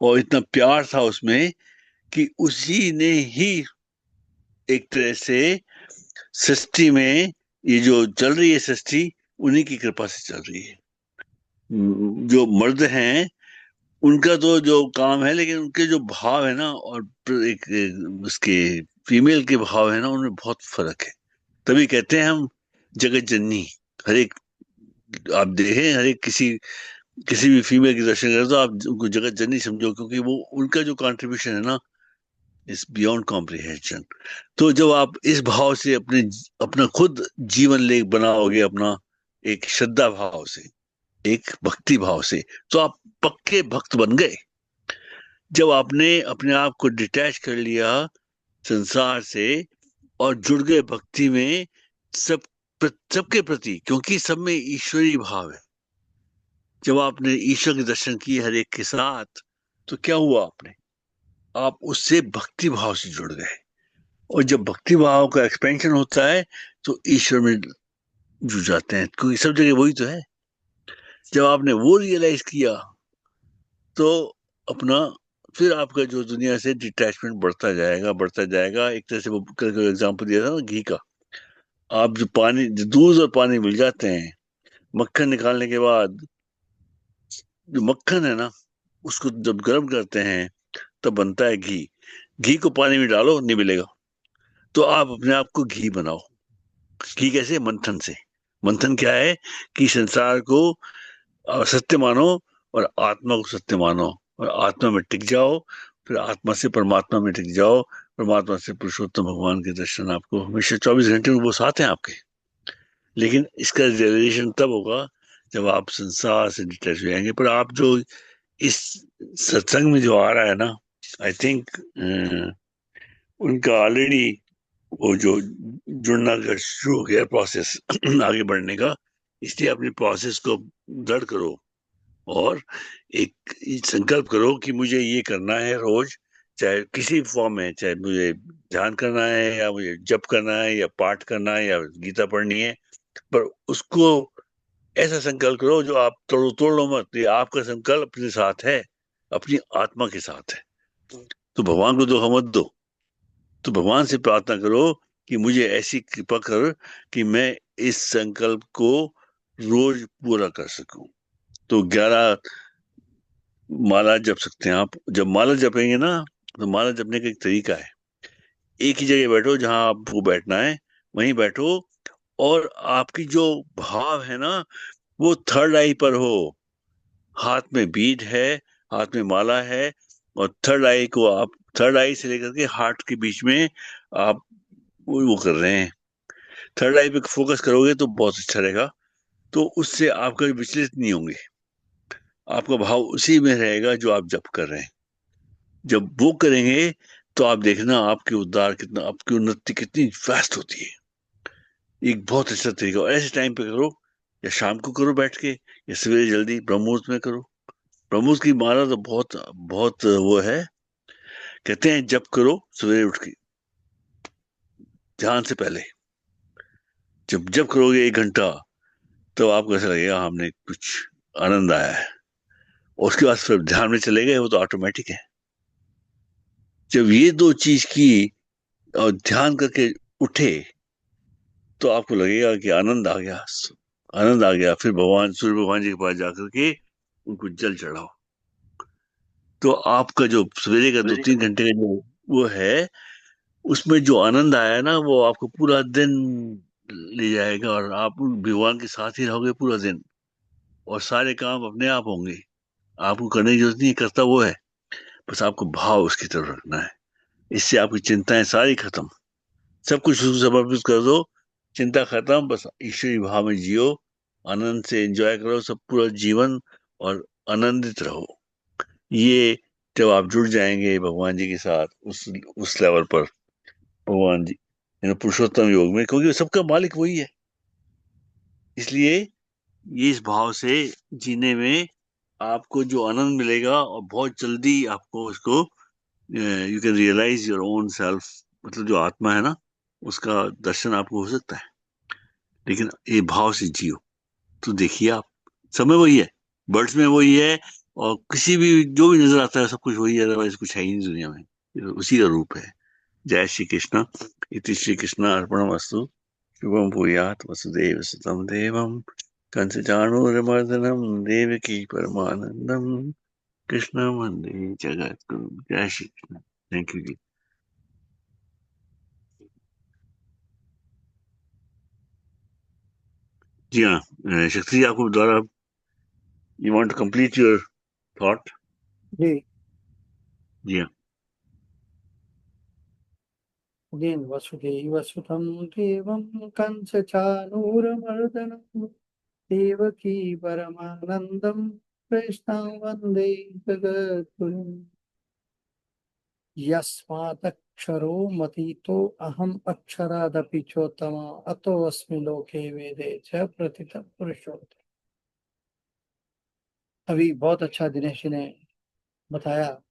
और इतना प्यार था उसमें, कि उसी ने ही एक तरह से सृष्टि में, ये जो चल रही है सृष्टि, उन्हीं की कृपा से चल रही है। जो मर्द हैं उनका तो जो काम है, लेकिन उनके जो भाव है ना, और उसके फीमेल के भाव है ना, उनमें बहुत फर्क है। तभी कहते हैं हम जगत जननी। हर एक, आप देखें, हर एक किसी भी फीमेल के दर्शन करें तो आप उनको जगत जननी समझो, क्योंकि वो उनका जो कंट्रीब्यूशन है ना, इज बियॉन्ड कॉम्प्रिहेंशन। तो जब आप इस भाव से अपना खुद जीवन लेख बनाओगे, अपना एक श्रद्धा भाव से, एक भक्ति भाव से, तो आप पक्के भक्त बन गए। जब आपने अपने आप को डिटैच कर लिया संसार से और जुड़ गए भक्ति में, सब सबके प्रति, क्योंकि सब में ईश्वरीय भाव है। जब आपने ईश्वर के दर्शन किए हर एक के साथ, तो क्या हुआ, आप उससे भक्ति भाव से जुड़ गए। और जब भक्ति भाव का एक्सपेंशन होता है, तो ईश्वर में जुड़ जाते हैं, क्योंकि सब जगह वही तो है। जब आपने वो रियलाइज किया, तो अपना, फिर आपका जो दुनिया से डिटैचमेंट बढ़ता जाएगा, बढ़ता जाएगा। एक तरह से वो कल एग्जाम्पल दिया था ना घी का। आप जो पानी, जो दूध और पानी मिल जाते हैं, मक्खन निकालने के बाद जो मक्खन है ना, उसको जब गर्म करते हैं तब बनता है घी। घी को पानी में डालो, नहीं मिलेगा। तो आप अपने आप को घी बनाओ। घी कैसे? मंथन से। मंथन क्या है, कि संसार को सत्य मानो, और आत्मा को सत्य मानो, और आत्मा में टिक जाओ। फिर आत्मा से परमात्मा में टिक जाओ, परमात्मा से पुरुषोत्तम भगवान के दर्शन आपको हमेशा 24 घंटे में वो साथ हैं आपके। लेकिन इसका रियलाइजेशन तब होगा जब आप संसार से डिटैच हो जाएंगे। पर आप जो इस सत्संग में जो आ रहा है ना, आई थिंक उनका ऑलरेडी वो जो जुड़ना का शुरू हो गया प्रोसेस आगे बढ़ने का। इसलिए अपने प्रोसेस को दृढ़ करो, और एक संकल्प करो कि मुझे ये करना है रोज, चाहे किसी फॉर्म में, चाहे मुझे ध्यान करना है, या मुझे जप करना है, या पाठ करना है, या गीता पढ़नी है। पर उसको ऐसा संकल्प करो जो आप तोड़ो, तोड़ लो मत। ये आपका संकल्प अपने साथ है, अपनी आत्मा के साथ है। तो भगवान को धोखा मत दो। तो भगवान से प्रार्थना करो कि मुझे ऐसी कृपा कर कि मैं इस संकल्प को रोज पूरा कर सकूं। तो 11 माला जप सकते हैं आप। जब माला जपेंगे ना, तो माला जपने का एक तरीका है। एक ही जगह बैठो, जहां आपको बैठना है वहीं बैठो, और आपकी जो भाव है ना, वो थर्ड आई पर हो। हाथ में बीड है, हाथ में माला है, और थर्ड आई से लेकर के हार्ट के बीच में आप वो कर रहे हैं। थर्ड आई पे फोकस करोगे तो बहुत अच्छा रहेगा। तो उससे आपका विचलित नहीं होंगे, आपका भाव उसी में रहेगा जो आप जप कर रहे हैं। जब वो करेंगे तो आप देखना आपकी उद्धार कितना, आपकी उन्नति कितनी फास्ट होती है। एक बहुत अच्छा तरीका, और ऐसे टाइम पे करो, या शाम को करो बैठ के, या सवेरे जल्दी ब्रह्म मुहूर्त में करो। ब्रह्म मुहूर्त की माला तो बहुत बहुत वो है, कहते हैं जब करो सवेरे उठ के ध्यान से पहले, जब जब करोगे 1 घंटा, तो आपको ऐसा लगेगा हमने कुछ आनंद आया है। और उसके बाद फिर ध्यान में चले गए, वो तो ऑटोमेटिक है। जब ये दो चीज की और ध्यान करके उठे, तो आपको लगेगा कि आनंद आ गया, आनंद आ गया। फिर भगवान सूर्य भगवान जी के पास जाकर के उनको जल चढ़ाओ, तो आपका जो सवेरे का 2-3 घंटे का जो वो है, उसमें जो आनंद आया है ना, वो आपको पूरा दिन ले जाएगा, और आप भगवान के साथ ही रहोगे पूरा दिन, और सारे काम अपने आप होंगे। आपको करने की जरूरत नहीं है, करता वो है, बस आपको भाव उसकी तरफ रखना है। इससे आपकी चिंताएं सारी खत्म, सब कुछ उसको समर्पित कर दो, चिंता खत्म, बस ईश्वरी भाव में जियो, आनंद से एंजॉय करो सब पूरा जीवन, और आनंदित रहो। ये जब आप जुड़ जाएंगे भगवान जी के साथ उस लेवल पर, भगवान जी पुरुषोत्तम योग में, क्योंकि सबका मालिक वही है, इसलिए ये इस भाव से जीने में आपको जो आनंद मिलेगा, और बहुत जल्दी आपको उसको you can realise your own self, मतलब जो आत्मा है ना, उसका दर्शन आपको हो सकता है। लेकिन ये भाव से जियो, तो देखिए आप, समय वही है, बर्ड्स में वही है, और किसी भी जो भी नजर आता है सब कुछ वही है, अदरवाइज कुछ है ही नहीं दुनिया में, ये तो उसी का रूप है। जय श्री कृष्ण। इति श्री कृष्ण अर्पणमस्तु। शुभम भूयात् वसुदेव सुतं देवं कंसचाणूरमर्दनं देवकी परमानंदं कृष्ण वंदे जगद्गुरु। जय श्री कृष्ण। थैंक यू जी। जी हाँ, शक्ति जी आपको द्वारा, you want to complete your thought? जी। जी हाँ। अगेन, वसुदेवसुतं देवं कंसचाणूरमर्दनं देवकी परमानन्दं कृष्णं वन्दे जगद्गुरुम्। यस्मादक्षरो मतीतो अहम् अक्षरादपि चोत्तम अतोऽस्मि लोके वेदे च प्रतितः पुरुषोत्तम। अभी बहुत अच्छा दिनेश जी ने बताया।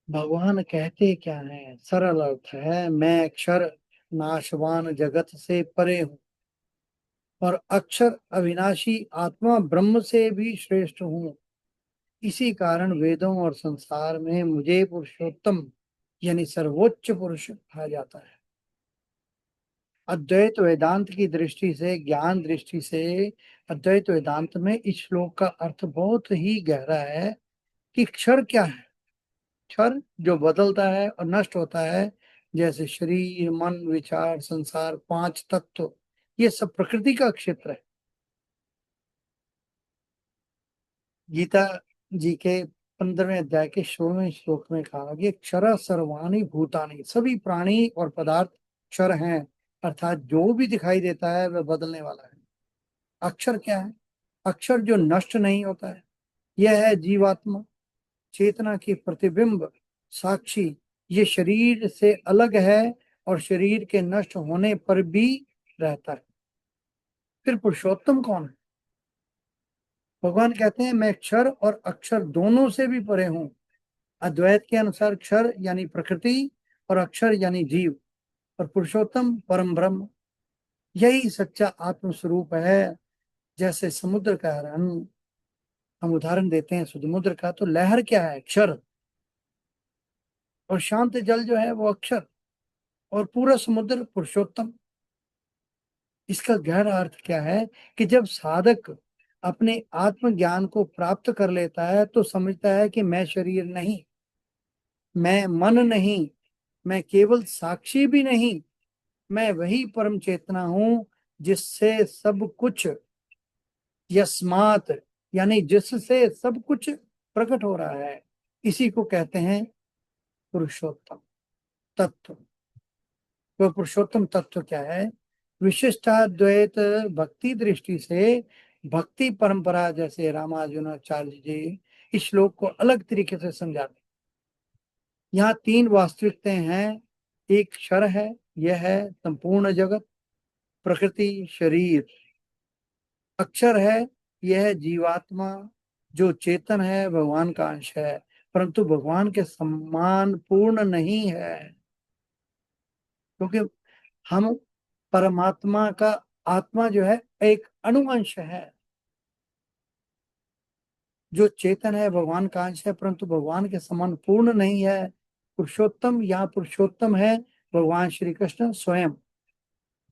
भगवान कहते क्या है, सरल अर्थ है, मैं अक्षर नाशवान जगत से परे हूँ, और अक्षर अविनाशी आत्मा ब्रह्म से भी श्रेष्ठ हूँ। इसी कारण वेदों और संसार में मुझे पुरुषोत्तम यानी सर्वोच्च पुरुष कहा जाता है। अद्वैत वेदांत की दृष्टि से, ज्ञान दृष्टि से, अद्वैत वेदांत में इस श्लोक का अर्थ बहुत ही गहरा है कि क्षर क्या है। क्षर जो बदलता है और नष्ट होता है, जैसे शरीर, मन, विचार, संसार, 5 तत्व, ये सब प्रकृति का क्षेत्र है। गीता जी के 15वें अध्याय के 16वें श्लोक में कहा कि क्षर सर्वाणि भूतानि, सभी प्राणी और पदार्थ क्षर हैं, अर्थात जो भी दिखाई देता है वह बदलने वाला है। अक्षर क्या है? अक्षर जो नष्ट नहीं होता है, यह है जीवात्मा, चेतना की प्रतिबिंब, साक्षी। ये शरीर से अलग है और शरीर के नष्ट होने पर भी रहता है। फिर पुरुषोत्तम कौन है? भगवान कहते हैं मैं क्षर और अक्षर दोनों से भी परे हूं। अद्वैत के अनुसार क्षर यानी प्रकृति और अक्षर यानी जीव, और पुरुषोत्तम परम ब्रह्म। यही सच्चा आत्म स्वरूप है। जैसे समुद्र का हम उदाहरण देते हैं समुद्र का, तो लहर क्या है? क्षर। और शांत जल जो है वो अक्षर, और पूरा समुद्र पुरुषोत्तम। इसका गहरा अर्थ क्या है कि जब साधक अपने आत्मज्ञान को प्राप्त कर लेता है तो समझता है कि मैं शरीर नहीं, मैं मन नहीं, मैं केवल साक्षी भी नहीं, मैं वही परम चेतना हूं जिससे सब कुछ, यस्मात यानी जिससे सब कुछ प्रकट हो रहा है। इसी को कहते हैं पुरुषोत्तम तत्व। वह पुरुषोत्तम तत्व क्या है? विशिष्टाद्वैत भक्ति दृष्टि से, भक्ति परंपरा जैसे रामानुजाचार्य जी इस श्लोक को अलग तरीके से समझाते हैं। यहाँ 3 वास्तविकताएं हैं। एक क्षर है, यह है संपूर्ण जगत। प्रकृति, शरीर। अक्षर है, यह जीवात्मा जो चेतन है, भगवान का अंश है, परंतु भगवान के समान पूर्ण नहीं है, क्योंकि हम परमात्मा का आत्मा जो है एक अणुअंश है। जो चेतन है भगवान का अंश है, परंतु भगवान के समान पूर्ण नहीं है। पुरुषोत्तम, यहाँ पुरुषोत्तम है भगवान श्री कृष्ण स्वयं।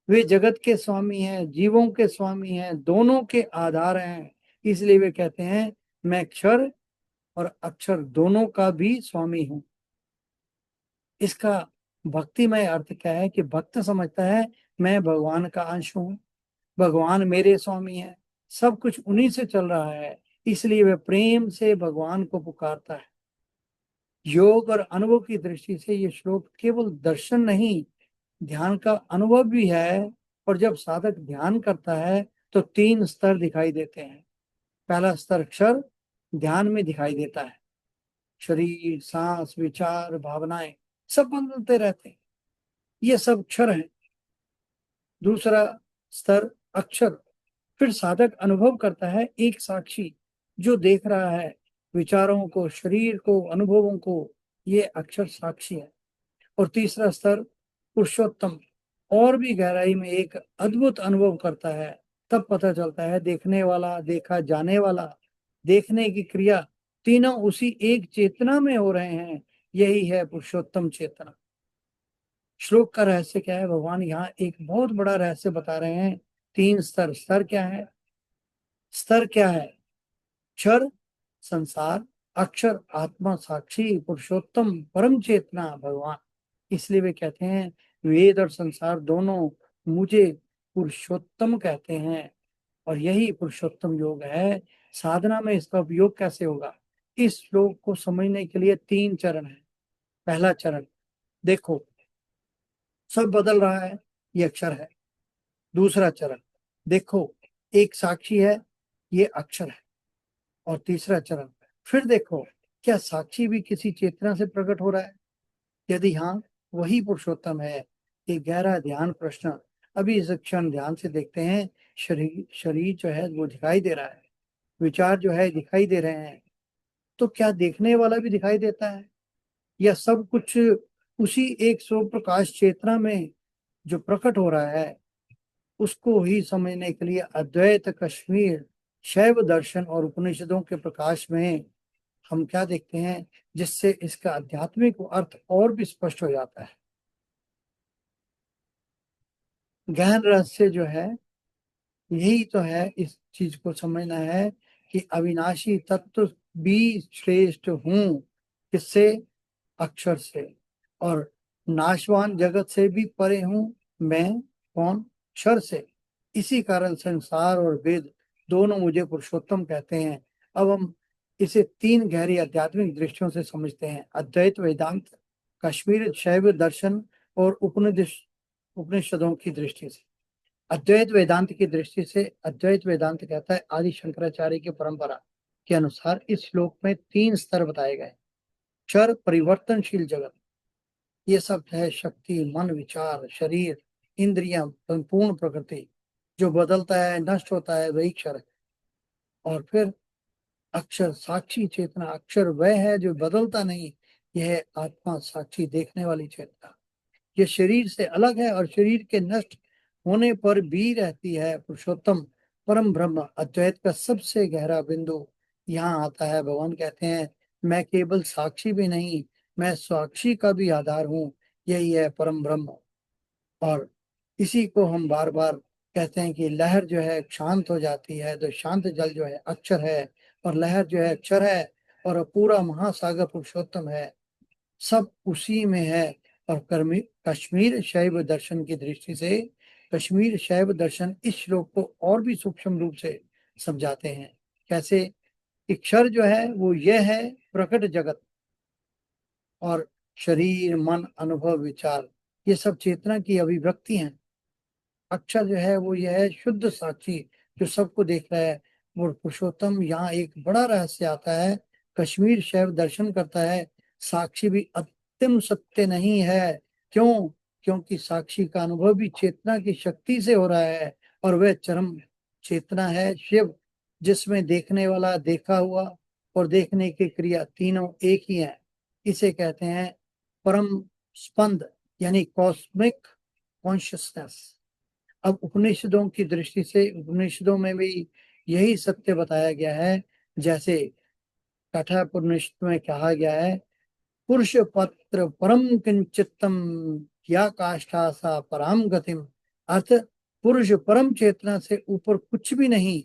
वे जगत के स्वामी हैं, जीवों के स्वामी हैं, दोनों के आधार हैं। इसलिए वे कहते हैं मैं क्षर और अक्षर दोनों का भी स्वामी हूं। इसका भक्तिमय अर्थ क्या है कि भक्त समझता है मैं भगवान का अंश हूं, भगवान मेरे स्वामी है, सब कुछ उन्हीं से चल रहा है। इसलिए वह प्रेम से भगवान को पुकारता है। योग और अनुभव की दृष्टि से ये श्लोक केवल दर्शन नहीं, ध्यान का अनुभव भी है। और जब साधक ध्यान करता है तो तीन स्तर दिखाई देते हैं। पहला स्तर अक्षर ध्यान में दिखाई देता है। शरीर, सांस, विचार, भावनाएं सब बदलते रहते हैं, ये सब अक्षर है। दूसरा स्तर अक्षर, फिर साधक अनुभव करता है, एक साक्षी जो देख रहा है विचारों को, शरीर को, अनुभवों को, ये अक्षर साक्षी है। और तीसरा स्तर पुरुषोत्तम, और भी गहराई में एक अद्भुत अनुभव करता है। तब पता चलता है देखने वाला, देखा जाने वाला, देखने की क्रिया, तीनों उसी एक चेतना में हो रहे हैं। यही है पुरुषोत्तम चेतना। श्लोक का रहस्य क्या है? भगवान यहाँ एक बहुत बड़ा रहस्य बता रहे हैं। तीन स्तर। स्तर क्या है? स्तर क्या है? क्षर संसार, अक्षर आत्मा साक्षी, पुरुषोत्तम परम चेतना भगवान। इसलिए वे कहते हैं वेद और संसार दोनों मुझे पुरुषोत्तम कहते हैं, और यही पुरुषोत्तम योग है। साधना में इसका उपयोग कैसे होगा? इस श्लोक को समझने के लिए तीन चरण है। पहला चरण, देखो सब बदल रहा है, ये अक्षर है। दूसरा चरण, देखो एक साक्षी है, ये अक्षर है। और तीसरा चरण, फिर देखो क्या साक्षी भी किसी चेतना से प्रकट हो रहा है? यदि हाँ, वही पुरुषोत्तम है। एक गहरा ध्यान प्रश्न। अभी इस क्षण ध्यान से देखते हैं। शरीर शरीर जो है वो दिखाई दे रहा है, विचार जो है दिखाई दे रहे हैं, तो क्या देखने वाला भी दिखाई देता है, या सब कुछ उसी एक स्व प्रकाश चेतना में जो प्रकट हो रहा है? उसको ही समझने के लिए अद्वैत, कश्मीर, शैव दर्शन और उपनिषदों के प्रकाश में हम क्या देखते हैं, जिससे इसका आध्यात्मिक अर्थ और भी स्पष्ट हो जाता है। गहन रहस्य जो है यही तो है, इस चीज को समझना है कि अविनाशी तत्व भी श्रेष्ठ हूं, किससे? अक्षर से। और नाशवान जगत से भी परे हूं मैं, कौन? क्षर से। इसी कारण संसार और वेद दोनों मुझे पुरुषोत्तम कहते हैं। अब हम इसे तीन गहरी आध्यात्मिक दृष्टियों से समझते हैं। अद्वैत वेदांत, कश्मीर शैव दर्शन और उपनिषदों की दृष्टि से। अद्वैत वेदांत की दृष्टि से अद्वैत वेदांत कहता है आदि शंकराचार्य की परंपरा के अनुसार इस श्लोक में तीन स्तर बताए गए। क्षर परिवर्तनशील जगत, ये सब है शक्ति, मन, विचार, शरीर, इंद्रियां, संपूर्ण प्रकृति जो बदलता है, नष्ट होता है, वही क्षर है। और फिर अक्षर साक्षी चेतना, अक्षर वह है जो बदलता नहीं, यह है आत्मा साक्षी देखने वाली चेतना। ये शरीर से अलग है और शरीर के नष्ट होने पर भी रहती है। पुरुषोत्तम परम ब्रह्म अद्वैत का सबसे गहरा बिंदु यहाँ आता है। भगवान कहते हैं मैं केवल साक्षी भी नहीं, मैं साक्षी का भी आधार हूँ। यही है परम ब्रह्म। और इसी को हम बार बार कहते हैं कि लहर जो है शांत हो जाती है, तो शांत जल जो है अक्षर है, और लहर जो है अक्षर है, और पूरा महासागर पुरुषोत्तम है, सब उसी में है। और कश्मीर शैव दर्शन की दृष्टि से कश्मीर शैव दर्शन इस श्लोक को और भी सूक्ष्म रूप से समझाते हैं। कैसे? अक्षर जो है वो यह है प्रकट जगत, और शरीर, मन, अनुभव, विचार, ये सब चेतना की अभिव्यक्ति हैं। अक्षर जो है वो यह है शुद्ध साक्षी जो सबको देख रहा है, वो पुरुषोत्तम। यहाँ एक बड़ा रहस्य आता है। कश्मीर शैव दर्शन करता है साक्षी भी अंतिम सत्य नहीं है। क्यों? क्योंकि साक्षी का अनुभव भी चेतना की शक्ति से हो रहा है, और वह चरम चेतना है शिव, जिसमें देखने वाला, देखा हुआ और देखने की क्रिया तीनों एक ही है। इसे कहते हैं परम स्पंद, यानी कॉस्मिक कॉन्शियसनेस। अब उपनिषदों की दृष्टि से उपनिषदों में भी यही सत्य बताया गया है। जैसे कठोपनिषद में कहा गया है, पुरुष पत्र परम किंचितम या काष्ठा सा पराम गतिम। अर्थ, पुरुष परम चेतना से ऊपर कुछ भी नहीं।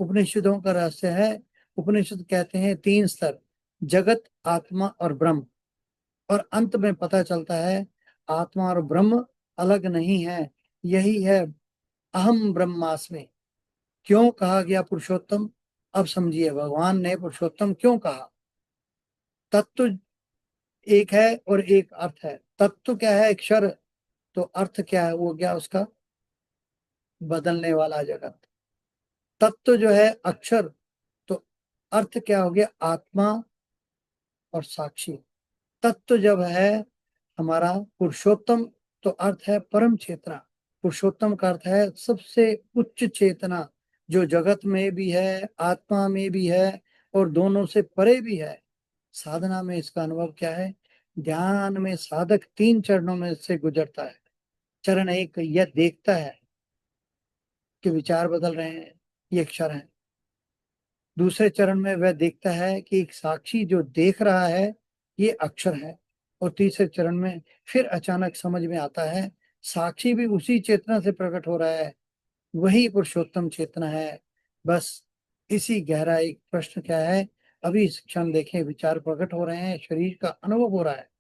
उपनिषदों का रहस्य है। उपनिषद कहते हैं तीन स्तर, जगत, आत्मा और ब्रह्म। और अंत में पता चलता है आत्मा और ब्रह्म अलग नहीं है, यही है अहम ब्रह्मास्मि। क्यों कहा गया पुरुषोत्तम? अब समझिए भगवान ने पुरुषोत्तम क्यों कहा। तत्व एक है और एक अर्थ है। तत्व क्या है? अक्षर। तो अर्थ क्या है? वो क्या उसका बदलने वाला जगत। तत्व जो है अक्षर, तो अर्थ क्या हो गया? आत्मा और साक्षी। तत्व जब है हमारा पुरुषोत्तम, तो अर्थ है परम चेतना। पुरुषोत्तम का अर्थ है सबसे उच्च चेतना, जो जगत में भी है, आत्मा में भी है और दोनों से परे भी है। साधना में इसका अनुभव क्या है? ध्यान में साधक तीन चरणों में से गुजरता है। चरण एक, यह देखता है कि विचार बदल रहे हैं, ये अक्षर है। दूसरे चरण में वह देखता है कि एक साक्षी जो देख रहा है, ये अक्षर है। और तीसरे चरण में फिर अचानक समझ में आता है साक्षी भी उसी चेतना से प्रकट हो रहा है, वही पुरुषोत्तम चेतना है। बस इसी गहरा एक प्रश्न क्या है? अभी इस क्षण देखें, विचार प्रकट हो रहे हैं, शरीर का अनुभव हो रहा है,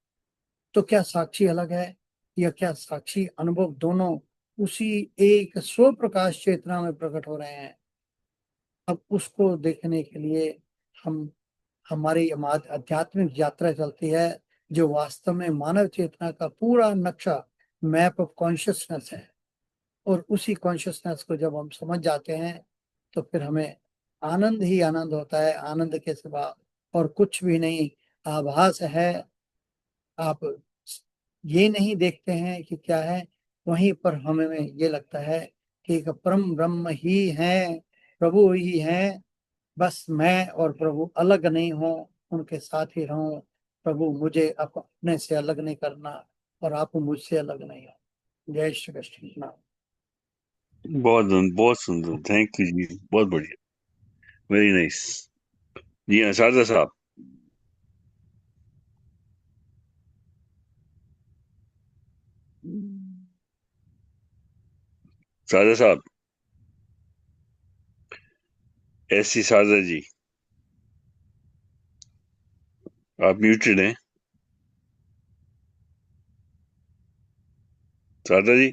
तो क्या साक्षी अलग है या क्या साक्षी अनुभव दोनों उसी एक स्व प्रकाश चेतना में प्रकट हो रहे हैं? अब उसको देखने के लिए हम हमारी आध्यात्मिक यात्रा चलती है, जो वास्तव में मानव चेतना का पूरा नक्शा, मैप ऑफ कॉन्शियसनेस है। और उसी कॉन्शियसनेस को जब हम समझ जाते हैं, तो फिर हमें आनंद ही आनंद होता है। आनंद के सिवा और कुछ भी नहीं। आभास है, आप ये नहीं देखते हैं कि क्या है, वहीं पर हमें ये लगता है कि एक परम ब्रह्म ही है, प्रभु ही है। बस मैं और प्रभु अलग नहीं हो, उनके साथ ही रहूं। प्रभु मुझे अपने से अलग नहीं करना और आप मुझसे अलग नहीं हो। जय श्री कृष्ण। बहुत सुंदर, थैंक यू जी, बहुत बढ़िया, वेरी नाइस। जी हाँ, शारदा साहब। शारदा साहब, ऐसी शारदा जी, आप म्यूटेड हैं। शारदा जी,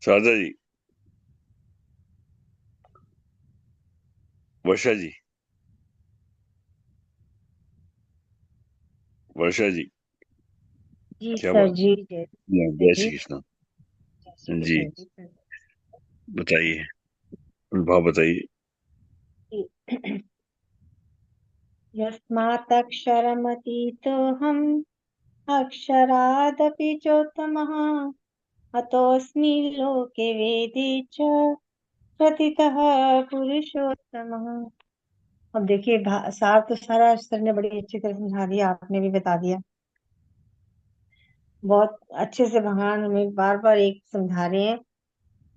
शारदा जी, वर्षा जी, वर्षा जी, जी क्या सर बात जी, है? जय जी हाँ, सर जय जी, श्री कृष्ण। जय श्री जी, कृष्ण जी सर बताइए, भाव बताइए। जी। यस्मात्क्षरमतीतोऽहम् अक्षरादपि चोत्तमः अतोऽस्मि लोके वेदे च प्रतितः पुरुषोत्तमः। अब देखिए सार तो सारा सर ने बड़ी अच्छी तरह समझा दिया, आपने भी बता दिया। बहुत अच्छे से भगवान हमें बार बार एक समझा रहे हैं।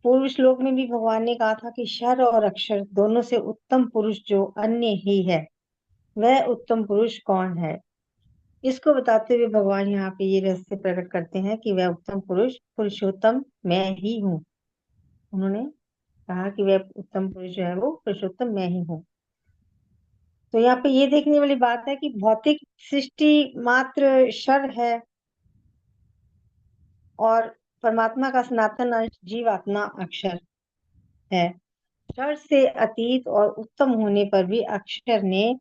पूर्व श्लोक में भी भगवान ने कहा था कि क्षर और अक्षर दोनों से उत्तम पुरुष जो अन्य ही है, वह उत्तम पुरुष कौन है, इसको बताते हुए भगवान यहाँ पे ये रहस्य प्रकट करते हैं कि वह उत्तम पुरुष पुरुषोत्तम मैं ही हूँ। उन्होंने कहा कि वह उत्तम पुरुष जो है वो पुरुषोत्तम मैं ही हूँ। तो यहाँ पे ये देखने वाली बात है कि भौतिक सृष्टि मात्र क्षर है और परमात्मा का सनातन अंश जीवात्मा अक्षर है। क्षर से अतीत और उत्तम होने पर भी अक्षर ने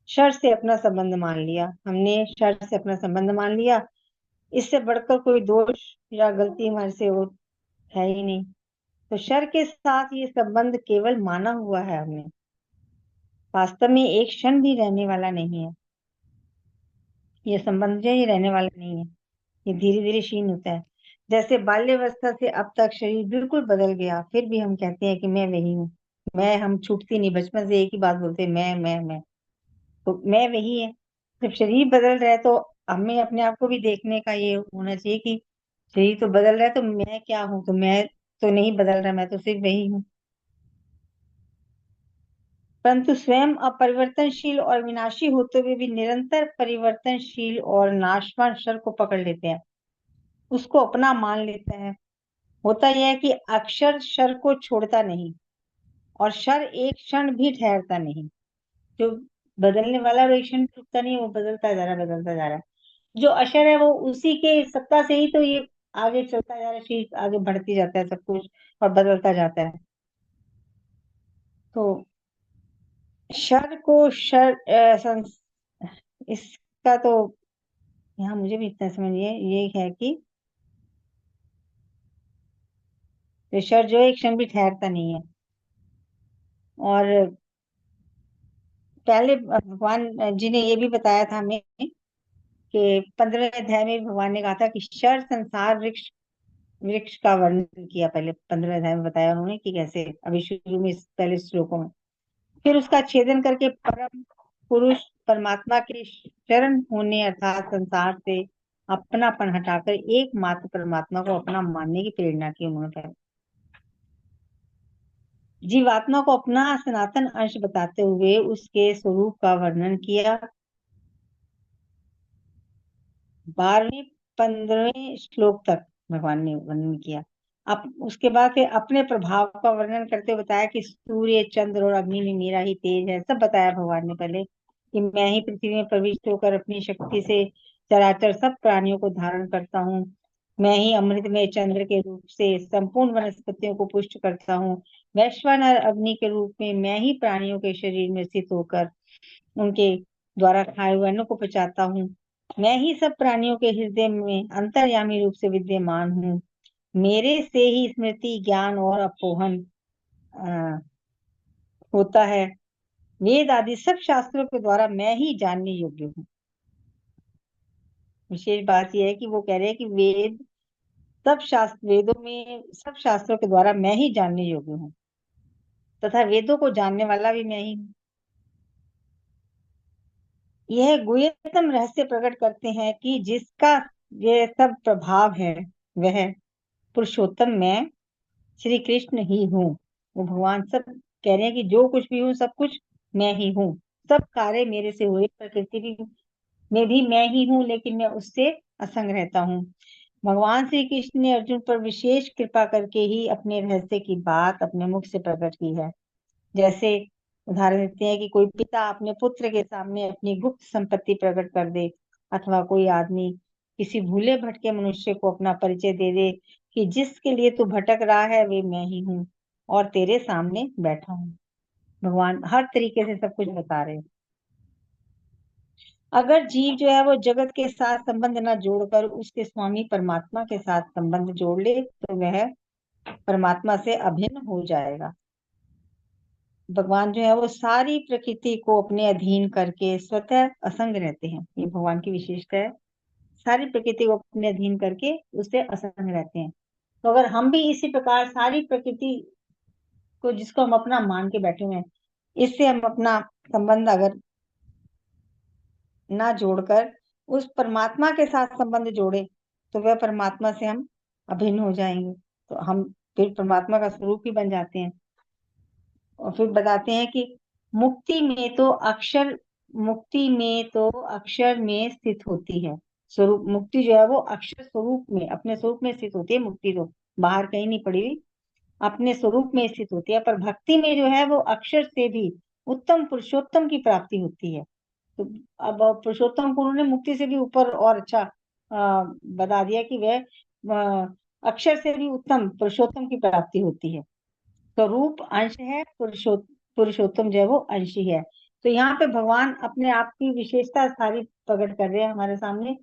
क्षर से अपना संबंध मान लिया। हमने क्षर से अपना संबंध मान लिया, इससे बढ़कर कोई दोष या गलती हमारे से वो है ही नहीं। तो क्षर के साथ ये संबंध केवल माना हुआ है हमने, वास्तव में एक क्षण भी रहने वाला नहीं है। ये संबंध जो है ये रहने वाला नहीं है, ये धीरे धीरे क्षीण होता है। जैसे बाल्यावस्था से अब तक शरीर बिल्कुल बदल गया, फिर भी हम कहते हैं कि मैं वही हूँ। मैं हम छूटती नहीं, बचपन से एक ही बात बोलते हैं, मैं। तो मैं वही है। जब शरीर बदल रहा है तो हमें अपने आप को भी देखने का ये होना चाहिए कि शरीर तो बदल रहा है, तो मैं क्या हूँ? तो मैं तो नहीं बदल रहा, मैं तो सिर्फ वही हूँ। परंतु स्वयं अपरिवर्तनशील और विनाशी होते हुए भी निरंतर परिवर्तनशील और नाशवान शर को पकड़ लेते हैं, उसको अपना मान लेता है। होता यह है कि अक्षर शर को छोड़ता नहीं, और शर एक क्षण भी ठहरता नहीं। जो बदलने वाला वो एक क्षण भी रुकता नहीं, वो बदलता जा रहा है, बदलता जा रहा है। जो अक्षर है वो उसी के सत्ता से ही तो ये आगे चलता जा रहा है, चीज आगे बढ़ती जाता है सब कुछ, और बदलता जाता है। तो शर को इसका तो यहाँ मुझे भी इतना समझिए, ये है कि शर जो है एक क्षण भी ठहरता नहीं है। और पहले भगवान जी ने ये भी बताया था हमें कि 15वें अध्याय में भगवान ने कहा था कि शर संसार वृक्ष वृक्ष का वर्णन किया। पहले 15वें अध्याय में बताया उन्होंने कि कैसे, अभी शुरू में पहले श्लोकों में। फिर उसका छेदन करके परम पुरुष परमात्मा के शरण होने अर्थात संसार से अपनापन हटाकर एकमात्र परमात्मा को अपना मानने की प्रेरणा की उन्होंने पहले। जीवात्मा को अपना सनातन अंश बताते हुए उसके स्वरूप का वर्णन किया। 12वें 15वें श्लोक तक भगवान ने वर्णन किया। अब उसके बाद फिर अपने प्रभाव का वर्णन करते हुए बताया कि सूर्य चंद्र और अग्नि में मेरा ही तेज है। सब बताया भगवान ने पहले कि मैं ही पृथ्वी में प्रविष्ट होकर अपनी शक्ति से चराचर सब प्राणियों को धारण करता हूँ। मैं ही अमृत में चंद्र के रूप से संपूर्ण वनस्पतियों को पुष्ट करता हूँ। वैश्वानर अग्नि के रूप में मैं ही प्राणियों के शरीर में स्थित होकर उनके द्वारा खाए हुए अन्न को पचाता हूँ। मैं ही सब प्राणियों के हृदय में अंतर्यामी रूप से विद्यमान हूँ। मेरे से ही स्मृति ज्ञान और अपोहन अ, होता है। वेद आदि सब शास्त्रों के द्वारा मैं ही जानने योग्य हूँ। विशेष बात यह है कि वो कह रहे हैं कि वेदों में सब शास्त्रों के द्वारा मैं ही जानने योग्य हूँ, तथा वेदों को जानने वाला भी मैं ही हूँ। यह गुह्यतम रहस्य प्रकट करते हैं कि जिसका यह सब प्रभाव है वह पुरुषोत्तम मैं श्री कृष्ण ही हूँ। वो भगवान सब कह रहे हैं कि जो कुछ भी हूँ सब कुछ मैं ही हूँ। सब कार्य मेरे से हुए, प्रकृति भी में भी मैं ही हूँ, लेकिन मैं उससे असंग रहता हूँ। भगवान श्री कृष्ण ने अर्जुन पर विशेष कृपा करके ही अपने रहस्य की बात अपने मुख से प्रकट की है। जैसे उदाहरण देते हैं कि कोई पिता अपने पुत्र के सामने अपनी गुप्त संपत्ति प्रकट कर दे, अथवा कोई आदमी किसी भूले भटके मनुष्य को अपना परिचय दे दे कि जिसके लिए तू भटक रहा है वे मैं ही हूँ और तेरे सामने बैठा हूँ। भगवान हर तरीके से सब कुछ बता रहे हैं। अगर जीव जो है वो जगत के साथ संबंध न जोड़कर उसके स्वामी परमात्मा के साथ संबंध जोड़ ले तो वह परमात्मा से अभिन्न हो जाएगा। भगवान जो है वो सारी प्रकृति को अपने अधीन करके स्वतः असंग रहते हैं। ये भगवान की विशेषता है, सारी प्रकृति को अपने अधीन करके उससे असंग रहते हैं। तो अगर हम भी इसी प्रकार सारी प्रकृति को, जिसको हम अपना मान के बैठे हुए हैं, इससे हम अपना संबंध अगर ना जोड़कर उस परमात्मा के साथ संबंध जोड़े तो वह परमात्मा से हम अभिन्न हो जाएंगे। तो हम फिर परमात्मा का स्वरूप ही बन जाते हैं। और फिर बताते हैं कि मुक्ति में तो अक्षर मुक्ति में तो अक्षर में स्थित होती है। स्वरूप मुक्ति जो है वो अक्षर स्वरूप में, अपने स्वरूप में स्थित होती है। मुक्ति तो बाहर कहीं नहीं पड़ी हुई, अपने स्वरूप में स्थित होती है। पर भक्ति में जो है वो अक्षर से भी उत्तम पुरुषोत्तम की प्राप्ति होती है। तो अब पुरुषोत्तम को उन्होंने मुक्ति से भी ऊपर और अच्छा बता दिया कि वह अक्षर से भी उत्तम पुरुषोत्तम की प्राप्ति होती है। स्वरूप अंश है, पुरुषोत्तम जो है वो अंश ही है। तो यहाँ पे भगवान अपने आप की विशेषता सारी प्रकट कर रहे हैं हमारे सामने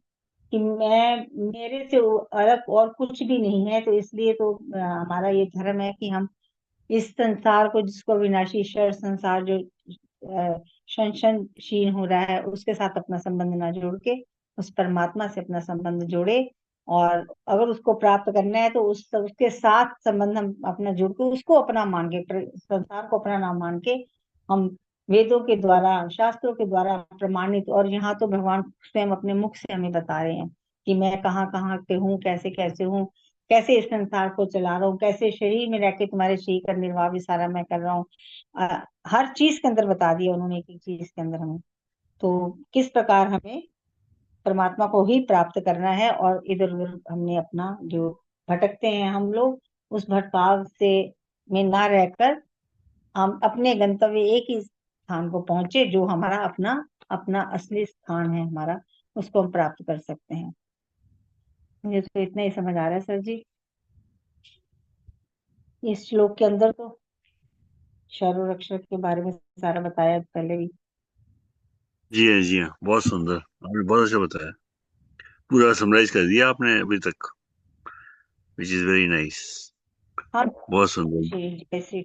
कि मेरे से अलग और कुछ भी नहीं है। तो इसलिए तो हमारा ये धर्म है कि हम इस संसार को, जिसको विनाशी ईश्वर संसार जो क्षण क्षण क्षीण हो रहा है, उसके साथ अपना संबंध ना जोड़ के उस परमात्मा से अपना संबंध जोड़े, और अगर उसको प्राप्त करना है तो उसके साथ संबंध हम अपना जुड़ के उसको अपना मान के, संसार को अपना नाम मान के, हम वेदों के द्वारा, शास्त्रों के द्वारा प्रमाणित, और यहाँ तो भगवान स्वयं अपने मुख से हमें बता रहे हैं कि मैं कहाँ कहाँ पे हूँ, कैसे कैसे हूँ, कैसे इस संसार को चला रहा हूँ, कैसे शरीर में रह के तुम्हारे शरीर का निर्वाह भी सारा मैं कर रहा हूँ। हर चीज के अंदर बता दिया उन्होंने, एक एक चीज के अंदर हमें। तो किस प्रकार हमें परमात्मा को ही प्राप्त करना है, और इधर उधर हमने अपना जो भटकते हैं हम लोग, उस भटकाव से में ना रहकर हम अपने गंतव्य एक ही स्थान को पहुंचे, जो हमारा अपना अपना असली स्थान है हमारा, उसको हम प्राप्त कर सकते हैं। मुझे तो इतना ही समझ आ रहा है सर जी, इस श्लोक के अंदर तो क्षर और अक्षर के बारे में सारा बताया पहले भी। जी हाँ, बहुत सुंदर, आपने बहुत अच्छा बताया, पूरा समराइज कर दिया आपने अभी तक, विच इज वेरी नाइस। हाँ बहुत सुंदर। जी, जय श्री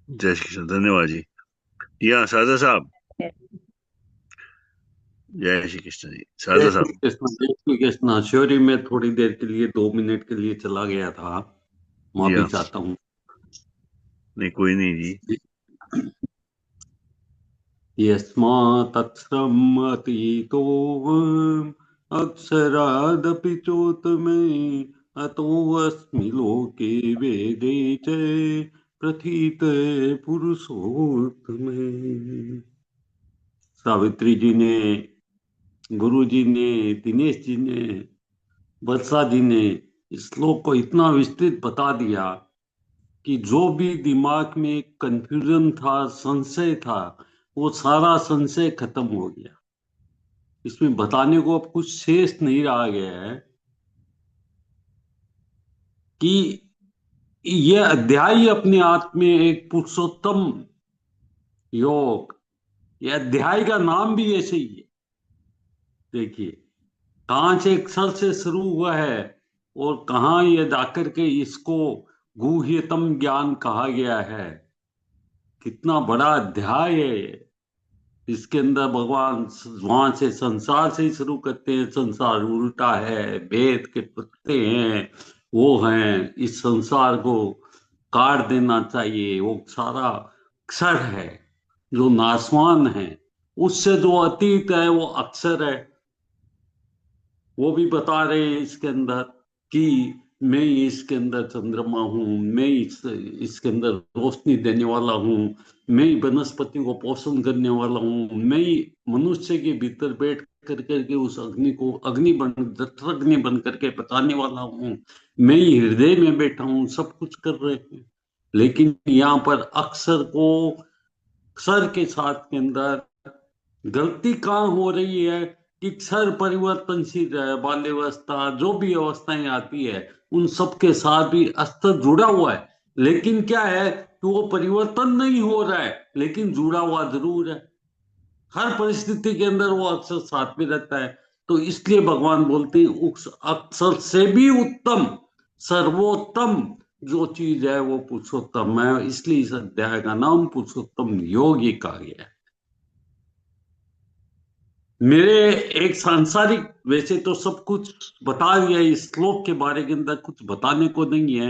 जय श्री कृष्ण, धन्यवाद जी। या शारदा साहब, कृष्ण। जय श्री कृष्ण जी, जय शारदा श्री साहब। कृष्ण, जय श्री कृष्ण। श्योरी में थोड़ी देर के लिए 2 मिनट के लिए चला गया था, जी माफी हाँ, चाहता हूँ। नहीं कोई नहीं जी। यस्मात्क्षरम् अतीतोऽहम् अक्षरादपि चोत्तमे अतोऽस्मि लोके वेदे च प्रथिते पुरुषोत्तमे। सावित्री जी ने, गुरु जी ने, दिनेश जी ने, वर्षा जी ने इस श्लोक को इतना विस्तृत बता दिया कि जो भी दिमाग में कंफ्यूजन था, संशय था, वो सारा संशय खत्म हो गया। इसमें बताने को अब कुछ शेष नहीं रहा गया है कि यह अध्याय अपने आप में एक पुरुषोत्तम योग, यह अध्याय का नाम भी ऐसे ही है। देखिए कहां से अक्षर से शुरू हुआ है और कहां ये जाकर के इसको गुह्यतम ज्ञान कहा गया है। कितना बड़ा अध्याय है ये। इसके अंदर भगवान वहां से संसार से ही शुरू करते हैं, संसार उल्टा है, भेद के पत्ते हैं, वो हैं, इस संसार को काट देना चाहिए, वो सारा अक्षर है जो नासवान है, उससे जो अतीत है वो अक्षर है। वो भी बता रहे हैं इसके अंदर कि मैं इसके अंदर चंद्रमा हूँ, मैं इसके अंदर रोशनी देने वाला हूँ, मैं वनस्पति को पोषण करने वाला हूँ, मैं मनुष्य के भीतर बैठ कर करके उस अग्नि को जठराग्नि बन करके पकाने वाला हूँ, मैं ही हृदय में बैठा हूँ, सब कुछ कर रहे हैं। लेकिन यहाँ पर अक्षर को, अक्षर के साथ के अंदर गलती कहाँ हो रही है कि क्षर परिवर्तनशील है, बाल्यावस्था जो भी अवस्थाएं आती है उन सब के साथ भी अस्तर जुड़ा हुआ है। लेकिन क्या है कि वो परिवर्तन नहीं हो रहा है, लेकिन जुड़ा हुआ जरूर है। हर परिस्थिति के अंदर वो अक्षर साथ में रहता है। तो इसलिए भगवान बोलते हैं उस अक्षर से भी उत्तम, सर्वोत्तम जो चीज है वो पुरुषोत्तम है। इसलिए इस अध्याय का नाम पुरुषोत्तम योग ही कहा गया है। मेरे एक सांसारिक, वैसे तो सब कुछ बता दिया इस श्लोक के बारे के अंदर, कुछ बताने को नहीं है।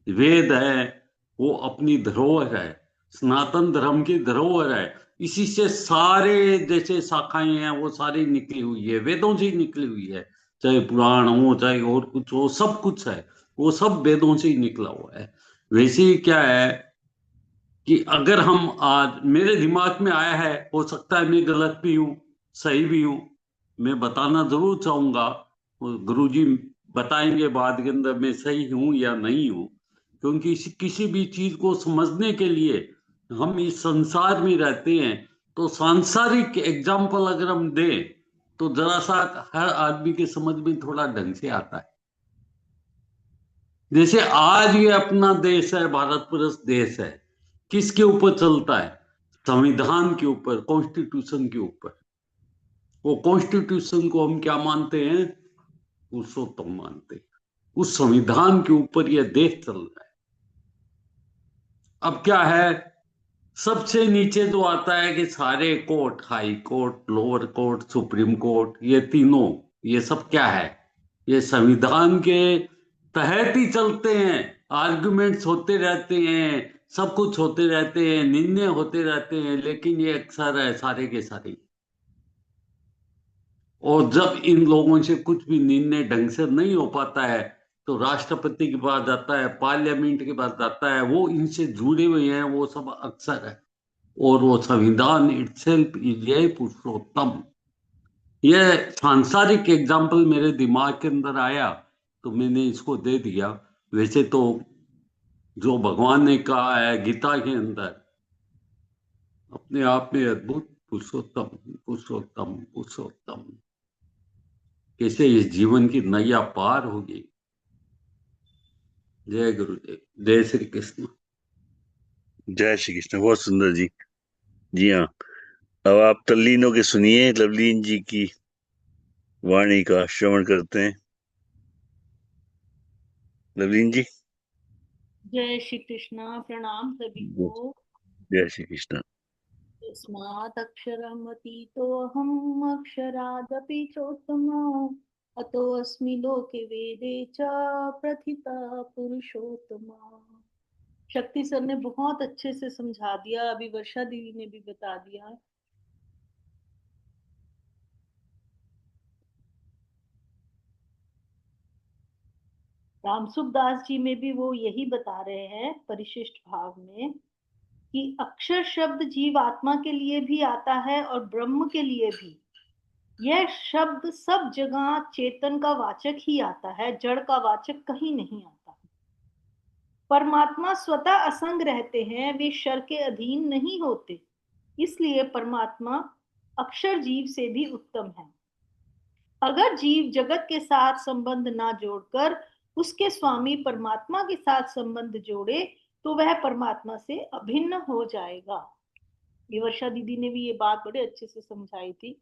वेद है वो अपनी धरोहर है, सनातन धर्म की धरोहर है। इसी से सारे जैसे शाखाएं हैं वो सारी निकली हुई है, वेदों से ही निकली हुई है। चाहे पुराण हो चाहे और कुछ हो, सब कुछ है, वो सब वेदों से ही निकला हुआ है। वैसे ही क्या है कि अगर हम आज, मेरे दिमाग में आया है, हो सकता है मैं गलत भी हूं सही भी हूं, मैं बताना जरूर चाहूंगा, गुरुजी बताएंगे बाद के अंदर मैं सही हूं या नहीं हूं। क्योंकि किसी भी चीज को समझने के लिए हम इस संसार में रहते हैं, तो सांसारिक एग्जाम्पल अगर हम दें तो जरा सा हर आदमी के समझ में थोड़ा ढंग से आता है। जैसे आज ये अपना देश है, भारतवर्ष देश है, किसके ऊपर चलता है? संविधान के ऊपर, कॉन्स्टिट्यूशन के ऊपर। वो कॉन्स्टिट्यूशन को हम क्या मानते हैं? पुरुषोत्तम मानते हैं। उस संविधान के ऊपर यह देश चल रहा है। अब क्या है, सबसे नीचे तो आता है कि सारे court, high court, lower court, supreme court, ये तीनों, ये सब क्या है? ये संविधान के तहत ही चलते हैं। आर्गुमेंट्स होते रहते हैं, सब कुछ होते रहते हैं, निर्णय होते रहते हैं, लेकिन ये अक्सर है सारे के सारे। और जब इन लोगों से कुछ भी निर्णय ढंग से नहीं हो पाता है, तो राष्ट्रपति के पास आता है, पार्लियामेंट के पास आता है, वो इनसे जुड़े हुए हैं, वो सब अक्सर है। और वो संविधान इटसेल्फ इज ये पुरुषोत्तम। ये सांसारिक एग्जाम्पल मेरे दिमाग के अंदर आया तो मैंने इसको दे दिया। वैसे तो जो भगवान ने कहा है गीता के अंदर, अपने आप में अद्भुत, पुरुषोत्तम पुरुषोत्तम पुरुषोत्तम। कैसे इस जीवन की नैया पार होगी। जय गुरुदेव, जय श्री कृष्ण। जय श्री कृष्ण। बहुत सुंदर जी। जी हाँ, अब आप तल्लीन होके सुनिए लवलीन जी की वाणी का श्रवण करते हैं। लवलीन जी। जय श्री कृष्णा। प्रणाम सभी को। जय श्री कृष्ण। तस्मात् अक्षरम् अतीतोऽहम् अक्षरादपि चोत्तमः अतोऽस्मि लोके वेदे च प्रथितः पुरुषोत्तमः। शक्ति सर ने बहुत अच्छे से समझा दिया, अभी वर्षा दीदी ने भी बता दिया। रामसुख दास जी में भी वो यही बता रहे हैं परिशिष्ट भाव में कि अक्षर शब्द जीव आत्मा के लिए भी आता है और ब्रह्म के लिए भी। यह शब्द सब जगह चेतन का वाचक ही आता है, जड़ का वाचक कहीं नहीं आता। परमात्मा स्वतः असंग रहते हैं, वे शर के अधीन नहीं होते, इसलिए परमात्मा अक्षर जीव से भी उत्तम है। अगर जीव जगत के साथ संबंध ना जोड़कर उसके स्वामी परमात्मा के साथ संबंध जोड़े तो वह परमात्मा से अभिन्न हो जाएगा। ये वर्षा दीदी ने भी ये बात बड़े अच्छे से समझाई थी।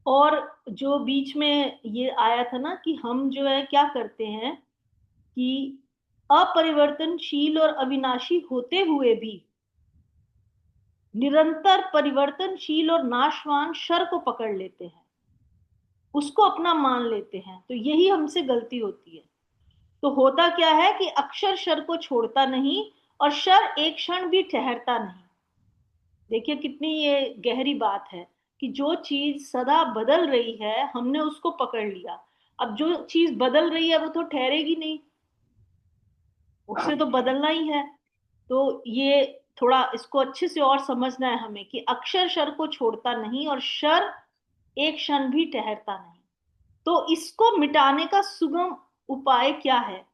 और जो बीच में ये आया था ना कि हम जो है क्या करते हैं कि अपरिवर्तनशील और अविनाशी होते हुए भी निरंतर परिवर्तनशील और नाशवान शर को पकड़ लेते हैं, उसको अपना मान लेते हैं। तो यही हमसे गलती होती है। तो होता क्या है कि अक्षर शर को छोड़ता नहीं और शर एक क्षण भी ठहरता नहीं। देखिए कितनी ये गहरी बात है कि जो चीज सदा बदल रही है हमने उसको पकड़ लिया। अब जो चीज बदल रही है वो तो ठहरेगी नहीं, उससे तो बदलना ही है। तो ये थोड़ा इसको अच्छे से और समझना है हमें कि अक्षर शर को छोड़ता नहीं और शर एक क्षण भी ठहरता नहीं। तो इसको मिटाने का सुगम उपाय क्या है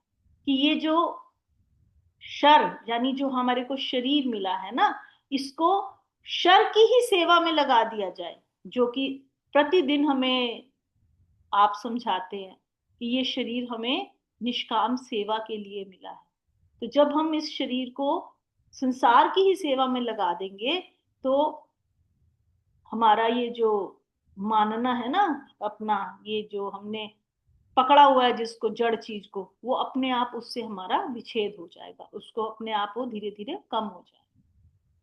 कि ये जो शर यानी जो हमारे को शरीर मिला है ना, इसको शर की ही सेवा में लगा दिया जाए, जो कि प्रतिदिन हमें आप समझाते हैं कि ये शरीर हमें निष्काम सेवा के लिए मिला है। तो जब हम इस शरीर को संसार की ही सेवा में लगा देंगे तो हमारा ये जो मानना है ना अपना, ये जो हमने पकड़ा हुआ है जिसको जड़ चीज को, वो अपने आप उससे हमारा विच्छेद हो जाएगा, उसको अपने आप वो धीरे धीरे कम हो जाएगा।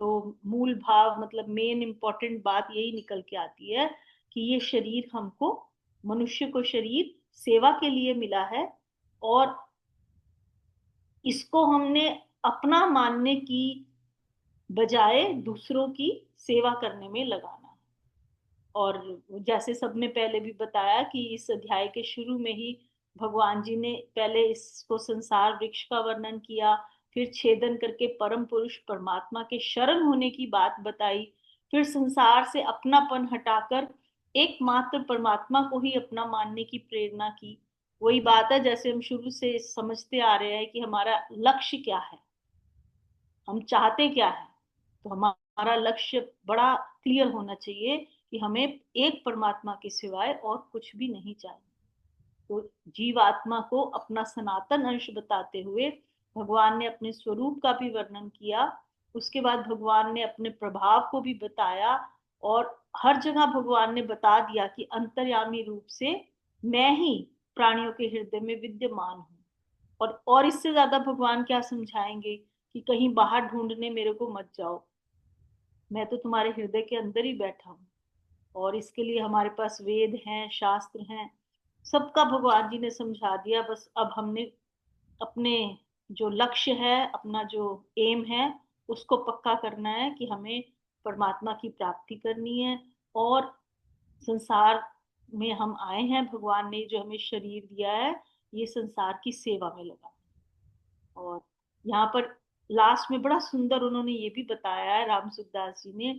तो मूल भाव मतलब मेन इंपॉर्टेंट बात यही निकल के आती है कि ये शरीर हमको, मनुष्य को शरीर सेवा के लिए मिला है और इसको हमने अपना मानने की बजाय दूसरों की सेवा करने में लगाना है। और जैसे सबने पहले भी बताया कि इस अध्याय के शुरू में ही भगवान जी ने पहले इसको संसार वृक्ष का वर्णन किया, फिर छेदन करके परम पुरुष परमात्मा के शरण होने की बात बताई, फिर संसार से अपनापन हटाकर एकमात्र परमात्मा को ही अपना मानने की प्रेरणा की। वही बात है जैसे हम शुरू से समझते आ रहे हैं कि हमारा लक्ष्य क्या है, हम चाहते क्या है। तो हमारा लक्ष्य बड़ा क्लियर होना चाहिए कि हमें एक परमात्मा के सिवाय और कुछ भी नहीं चाहिए। तो जीवात्मा को अपना सनातन अंश बताते हुए भगवान ने अपने स्वरूप का भी वर्णन किया। उसके बाद भगवान ने अपने प्रभाव को भी बताया और हर जगह भगवान ने बता दिया कि अंतर्यामी रूप से मैं ही प्राणियों के हृदय में विद्यमान हूँ। और इससे ज्यादा भगवान क्या समझाएंगे कि कहीं बाहर ढूंढने मेरे को मत जाओ, मैं तो तुम्हारे हृदय के अंदर ही बैठा हूँ। और इसके लिए हमारे पास वेद हैं, शास्त्र हैं, सबका भगवान जी ने समझा दिया। बस अब हमने अपने जो लक्ष्य है, अपना जो एम है, उसको पक्का करना है कि हमें परमात्मा की प्राप्ति करनी है। और संसार में हम आए हैं, भगवान ने जो हमें शरीर दिया है, ये संसार की सेवा में लगा। और यहाँ पर लास्ट में बड़ा सुंदर उन्होंने ये भी बताया है, राम सुखदास जी ने,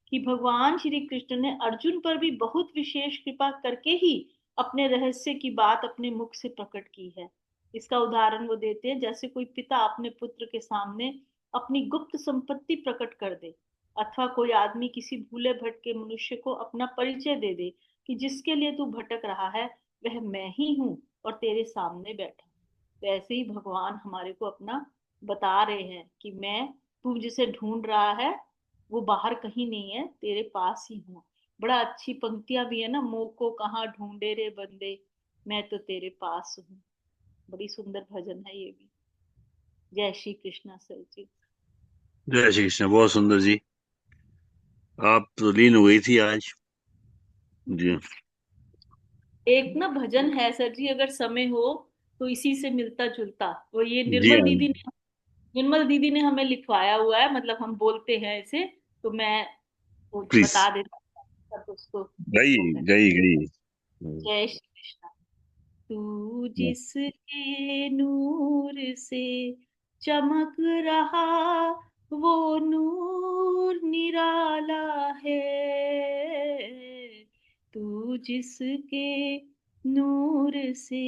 कि भगवान श्री कृष्ण ने अर्जुन पर भी बहुत विशेष कृपा करके ही अपने रहस्य की बात अपने मुख से प्रकट की है। इसका उदाहरण वो देते हैं, जैसे कोई पिता अपने पुत्र के सामने अपनी गुप्त संपत्ति प्रकट कर दे, अथवा कोई आदमी किसी भूले भटके मनुष्य को अपना परिचय दे दे कि जिसके लिए तू भटक रहा है वह मैं ही हूँ और तेरे सामने बैठा। वैसे ही भगवान हमारे को अपना बता रहे हैं कि मैं, तू जिसे ढूंढ रहा है वो बाहर कहीं नहीं है, तेरे पास ही हूँ। बड़ा अच्छी पंक्तियां भी है ना, मोह को कहाँ ढूंढे रे बंदे, मैं तो तेरे पास हूँ। बड़ी सुंदर भजन है ये भी। जय श्री कृष्णा सर जी। जय श्री कृष्ण, बहुत सुंदर जी। आप तो लीन हो गई थी आज जी। एक ना भजन है सर जी, अगर समय हो तो इसी से मिलता जुलता, वो ये जी हाँ। निर्मल दीदी ने हमें लिखवाया हुआ है, मतलब हम बोलते हैं इसे, तो मैं वो प्लीज बता देता हूँ सब उसको। गई वो है, गई गई। जय श्री कृष्ण। तू जिसके नूर से चमक रहा वो नूर निराला है। तू जिसके नूर से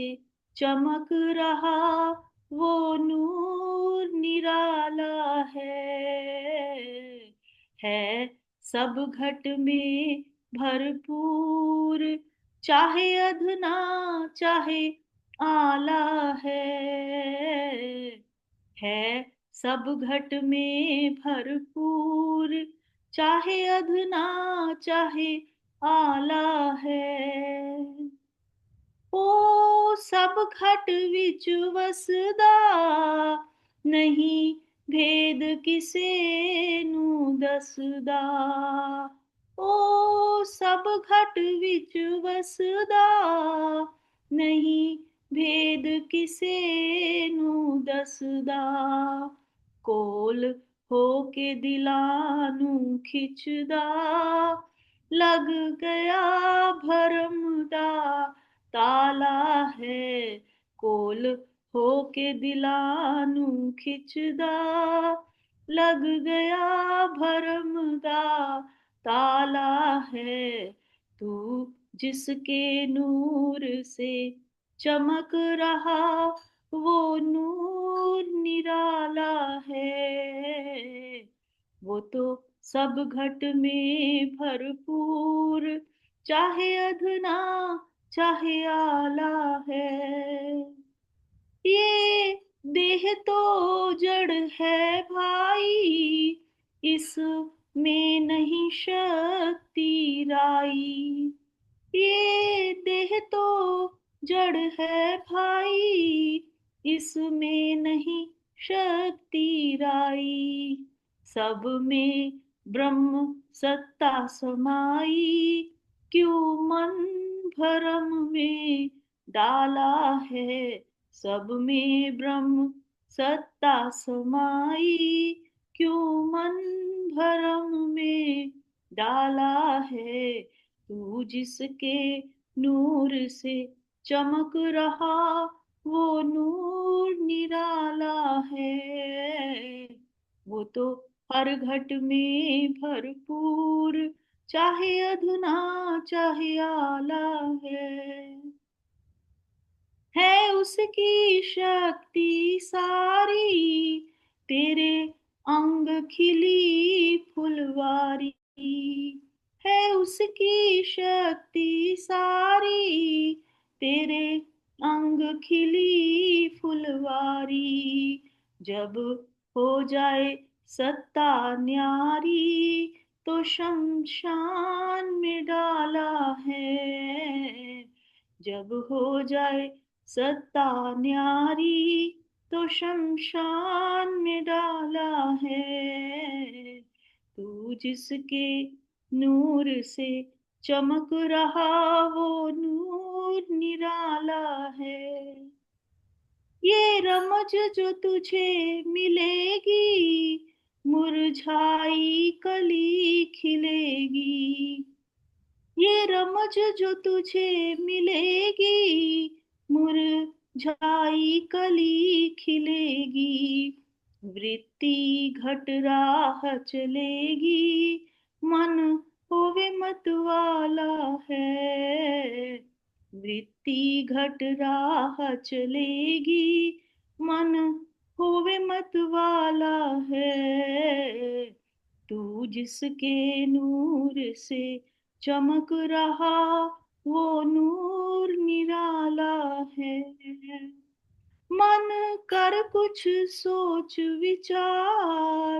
चमक रहा वो नूर निराला है सब घट में भरपूर, चाहे अधना चाहे आला है सब घट में भरपूर, चाहे अधना चाहे आला है। ओ सब घट विच वसदा, नहीं भेद किसे नू दसदा। ओ सब घट विच वसदा, नहीं भेद किसे नू दसदा। कोल होके दिलां नू खिचदा, लग गया भरम दा ताला है। कोल होके दिलां नू खिचदा, लग गया भरम दा ताला है। तू जिसके नूर से चमक रहा वो नूर निराला है। वो तो सब घट में भरपूर, चाहे अधना चाहे आला है। ये देह तो जड़ है भाई, इसमें नहीं शक्ति राई। ये देह तो जड़ है भाई, इसमें नहीं शक्ति राई। सब में ब्रह्म सत्ता समाई, क्यों मन भरम में डाला है। सब में ब्रह्म सत्ता समाई, क्यों मन भरम में डाला है। तू जिसके नूर से चमक रहा वो नूर निराला है। वो तो हर घट में भरपूर, चाहे अधना चाहे आला है उसकी शक्ति सारी, तेरे अंग खिली फुलवारी। है उसकी शक्ति सारी, तेरे अंग खिली फुलवारी। जब हो जाए सत्ता न्यारी, तो शमशान में डाला है। जब हो जाए सत्ता न्यारी, तो शमशान में डाला है। तू जिसके नूर से चमक रहा वो नूर निराला है। ये रमज जो तुझे मिलेगी मुरझाई कली खिलेगी। ये रमज जो तुझे मिलेगी मुरझाई कली खिलेगी। वृत्ति घट राह चलेगी मन होवे मत वाला है। वृत्ति घट राह चलेगी मन होवे मत वाला है। तू जिसके नूर से चमक रहा वो नूर निराला है। मन कर कुछ सोच विचार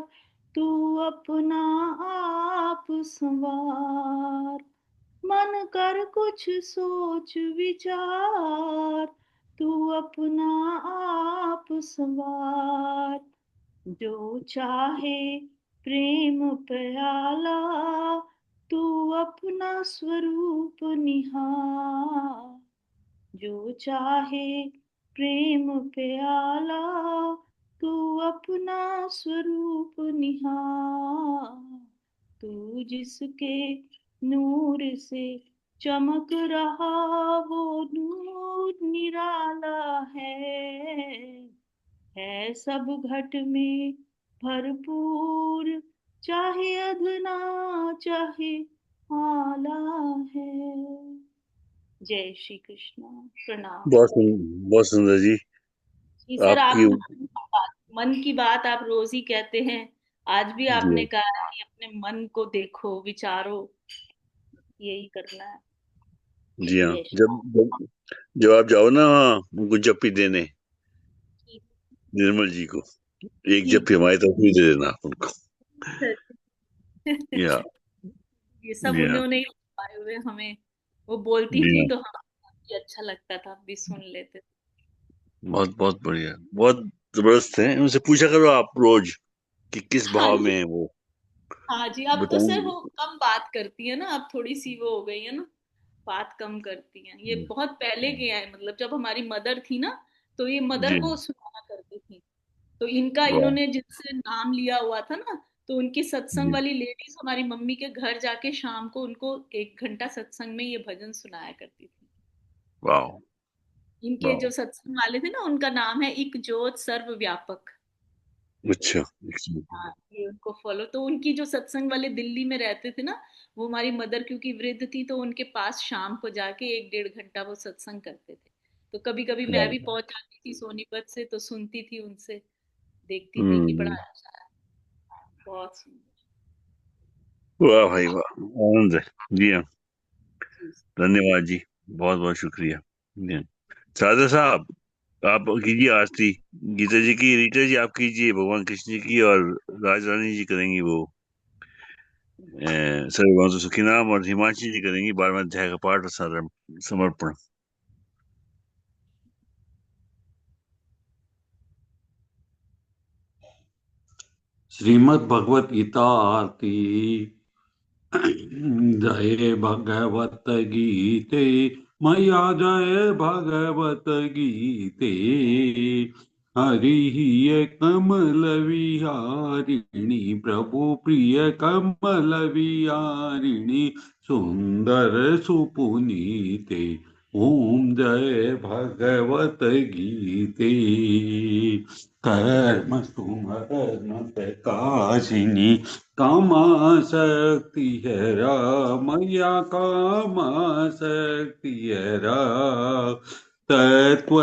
तू अपना आप संवार। मन कर कुछ सोच विचार तू अपना आप संवार। जो चाहे प्रेम प्याला तू अपना स्वरूप निहार। जो चाहे प्रेम प्याला तू अपना स्वरूप निहार। तू जिसके नूर से चमक रहा वो नूर निराला है सब घट में भरपूर चाहे अधना चाहे आला है। जय श्री कृष्ण। प्रणाम। बहुत सुंदर जी। जी सर, आपकी आप मन की बात आप रोज ही कहते हैं। आज भी जी आपने कहा कि अपने मन को देखो विचारो, यही करना है। जी हाँ, जय श्री जब जब जब आप जाओ ना वहाँ उनको जप्पी देने, निर्मल जी को एक ठीक जप्पी हमारी तरफ भी दे देना आप उनको। या ये सब या उन्होंने ही पाए हुए हमें। वो बोलती जी थी हाँ, तो हमें अच्छा लगता था, भी सुन लेते थे। बहुत बहुत बढ़िया, बहुत जबरदस्त है। उनसे पूछा करो आप रोज कि किस हाँ भाव में जी। है वो, हाँ जी, अब तो सर बताएंगे। वो कम बात करती है ना, अब थोड़ी सी वो हो गई है ना, बात कम करती हैं। ये बहुत पहले के हैं, मतलब जब हमारी मदर थी ना, तो ये मदर जी को सुनाया करती थी। तो इनका वाह, इन्होंने जिनसे नाम लिया हुआ था ना, तो उनकी सत्संग जी वाली लेडीज हमारी मम्मी के घर जाके शाम को उनको 1 घंटा सत्संग में ये भजन सुनाया करती थी। वाह इनके वाह। जो सत्संग वाले थे ना, उनका नाम है इक जोत सर्व व्यापक। अच्छा, हाँ, ये उनको फॉलो, तो उनकी जो सत्संग वाले दिल्ली में रहते थे ना, वो हमारी मदर क्योंकि वृद्ध थी, तो उनके पास शाम को जाके 1 1.5 घंटा वो सत्संग करते थे। तो कभी कभी मैं भी वाह। पहुंच जाती थी सोनीपत से, तो सुनती थी उनसे, देखती थी कि बड़ा हम्म, अच्छा है। बहुत सुंदर। वाह भाई वाह, आनंद है। जी हाँ, जी। धन्यवाद जी, बहुत बहुत शुक्रिया। जी हाँ। सादा साहब, आप कीजिए आरती, गीता जी की, रीटा जी आप कीजिए, भगवान कृष्ण जी की, और राज रानी जी करेंगी वो सर्वभौम सुखी नाम, और हिमांशी जी करेंगी 12वें अध्याय का पाठ और समर्पण। श्रीमद् भगवत गीता आरती। जय भगवत गीते मैया जय भगवत गीते। हरि कमल विहारिणी प्रभु प्रिय कमल विहारिणी सुंदर सुपुनीते। ओम जय भगवत गीते। कर्म सुमरन प्रकाशिनी कामा शक्ति है मैया कामा शक्ति है तत्व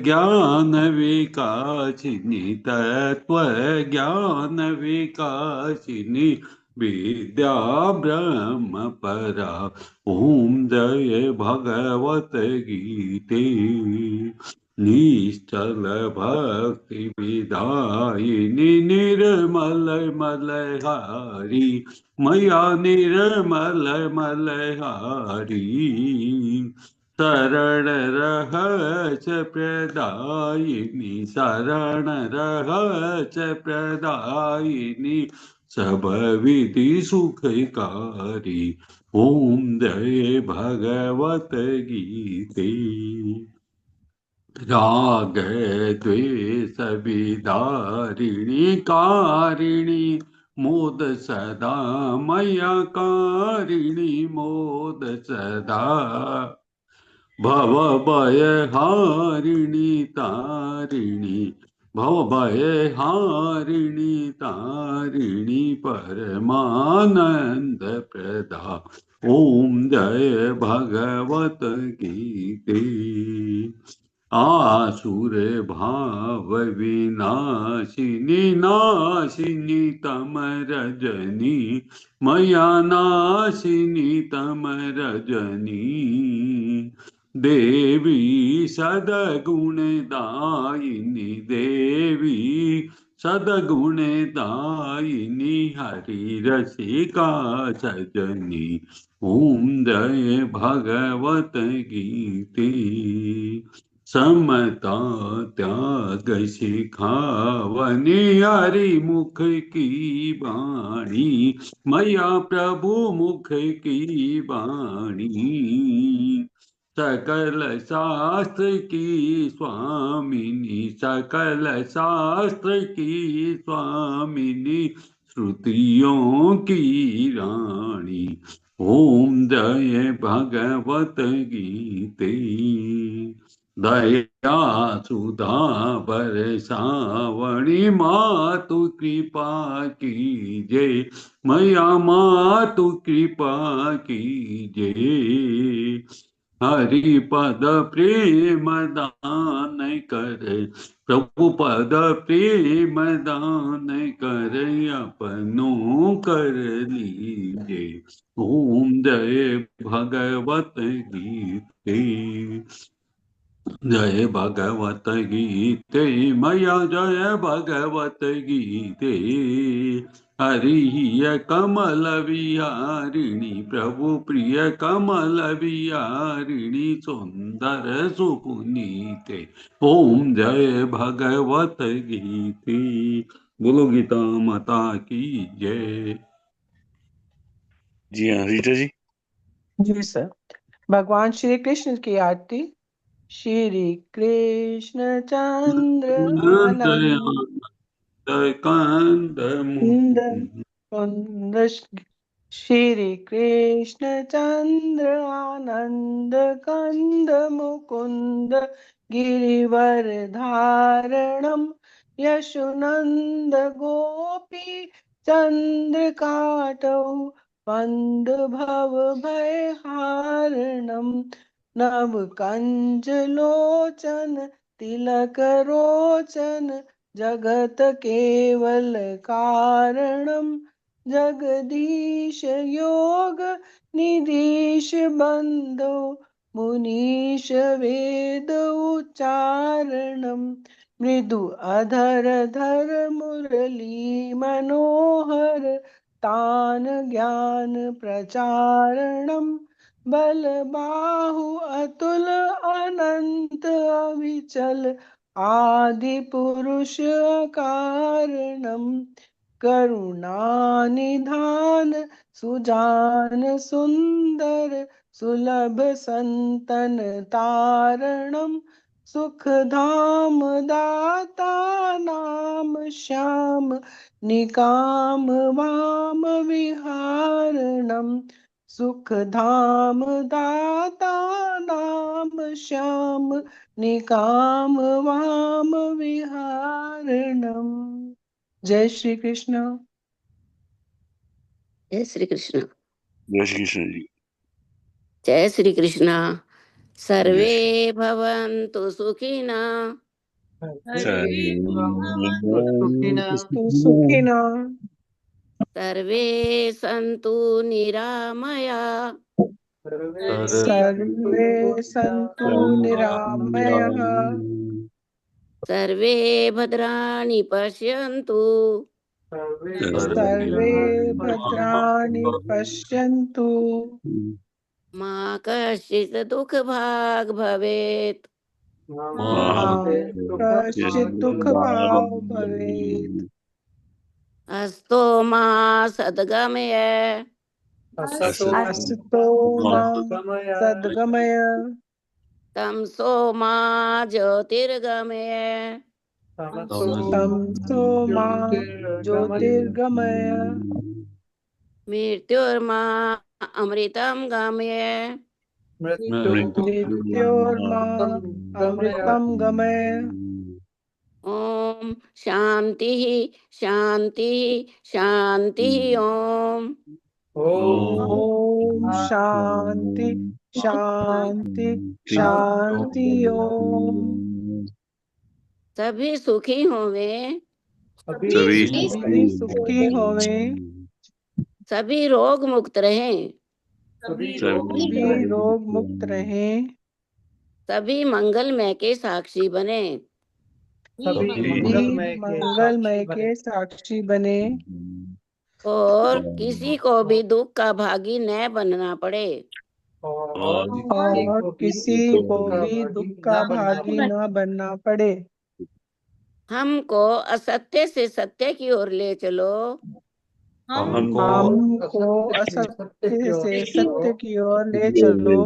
ज्ञान विकासिनी तत्व ज्ञान विकासिनी विद्या ब्रह्म परा। ओम जय भगवत गीते। निश्चल भक्ति विदायिनी निर्मल मलहारी मैया निर्मल मलहारी शरण रहस्य प्रदायिनी, शरण रहस्य प्रदायिनी, सब विधि सुखकारी। ओम जय भगवत गीते। राग द्वेष विदारिणी कारिणी, मोद सदा मया कारिणी, मोद सदा। भव भय हारिणी तारिणी, भव भय हारिणी तारिणी, परमानंद प्रदा। ओम जय भगवत गीते। आसुर भाव विनाशिनी, नाशिनी तम रजनी, मया नाशिनी तम रजनी। देवी सदगुण दायिनी, देवी सदगुण दायिनी, हरि रसिका सजनी। ओम जय भगवत गीते। समता त्याग सिखावनी, हरि मुख की वाणी, मैया प्रभु मुख की वाणी। सकल शास्त्र की स्वामिनी, सकल शास्त्र की स्वामिनी, श्रुतियों की रानी। ओम जय भगवत गीते। दया सुधा बरसावणी, मातु कृपा कीजे, मैया मातु कृपा कीजे। हरि पद प्रेम दान कर, प्रभु पद प्रेम दान कर, अपनों कर लीजे। ओम जय भगवत गीते। जय भगवत गीते, मैया जय भगवत गीते। हरि कमल विहारिणी, प्रभु प्रिय कमल विहारिणी, सुंदर सुपुनीते। ओम जय भगवत गीते। बोलो गीता माता की जय। जी हाँ रीटा जी। जी सर। भगवान श्री कृष्ण की आरती। श्री कृष्ण चंद्र आनंद जय कंद कुंद, श्री कृष्ण चंद्र आनंद कंद मुकुंद, गिरिवर धारणम यशुनंद गोपी चंद्रकाटौ, बंद भव भय हारणम, नव कंज लोचन तिलक रोचन, जगत केवल कारणम, जगदीश योग निधीश बंधो, मुनीश वेद उच्चारणम, मृदु अधर धर मुरली मनोहर, तान ज्ञान प्रचारणम, बल बाहु अतुल अनंत अविचल, आदि पुरुष कारणम, करुणानिधान सुजान सुंदर, सुलभ संतन तारणम, सुख धाम दाता नाम श्याम, निकाम वाम विहारणम, सुख धाम दाता नाम श्याम, निकाम वाम विहारणम। जय श्री कृष्ण। जय श्री कृष्ण। जय श्री कृष्ण जी। जय श्री कृष्ण। सर्वे जय भवन्तु सुखिनः, सर्वे सुखिनः, सर्वे सन्तु निरामयाः, सर्वे सन्तु निरामयाः, सर्वे भद्राणि पश्यन्तु, सर्वे भद्राणि पश्यन्तु, मा कश्चित् दुःख भाग भवेत् कश्चित् दुःख भाव भवेत्। अस्तो मा सद्गमय अस्तु मा सद्गमय तमसो मा ज्योतिर्गमय तमसो मा ज्योतिर्गमय मृत्युर्मा अमृतं गमय मृत्योर्मा अमृतं गमय। ओम शांति शांति शांति ओम ओम शांति शांति शांति ओम। सभी सुखी होवे सभी सुखी होवे सभी रोग मुक्त रहें सभी रोग मुक्त रहें सभी मंगलमय के साक्षी बने सभी मंगलमय के साक्षी बने और किसी को भी दुख का भागी न बनना पड़े और किसी को भी दुख का भागी न बनना पड़े। हमको असत्य से सत्य की ओर ले चलो हमको असत्य से सत्य की ओर ले चलो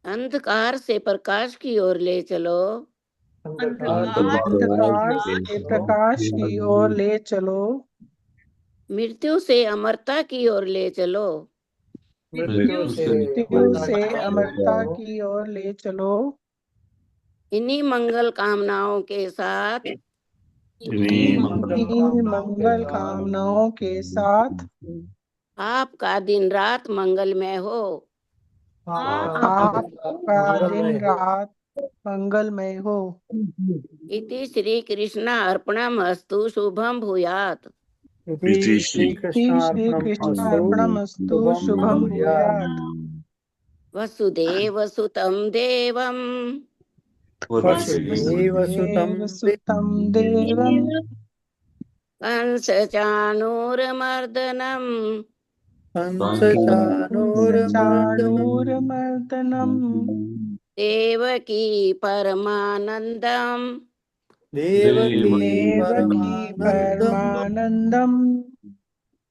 अंधकार से प्रकाश की ओर ले चलो अंधकार से प्रकाश की ओर ले चलो मृत्यु से अमरता की ओर ले चलो मृत्यु से अमरता की ओर ले चलो। इन्हीं मंगल कामनाओं के साथ मंगल कामनाओं के साथ आपका दिन रात मंगलमय हो आपका दिन रात मंगलमय हो। इति श्री कृष्ण अर्पणमस्तु शुभम भूयात् श्री कृष्णार्पणमस्तु शुभम भूयात्। वसुदेव सुतं देवं वसुदेव सुतं देवं कंस चाणूरमर्दनं चाणूरमर्दनं देवकी परमानन्दं देवकी परमानन्दं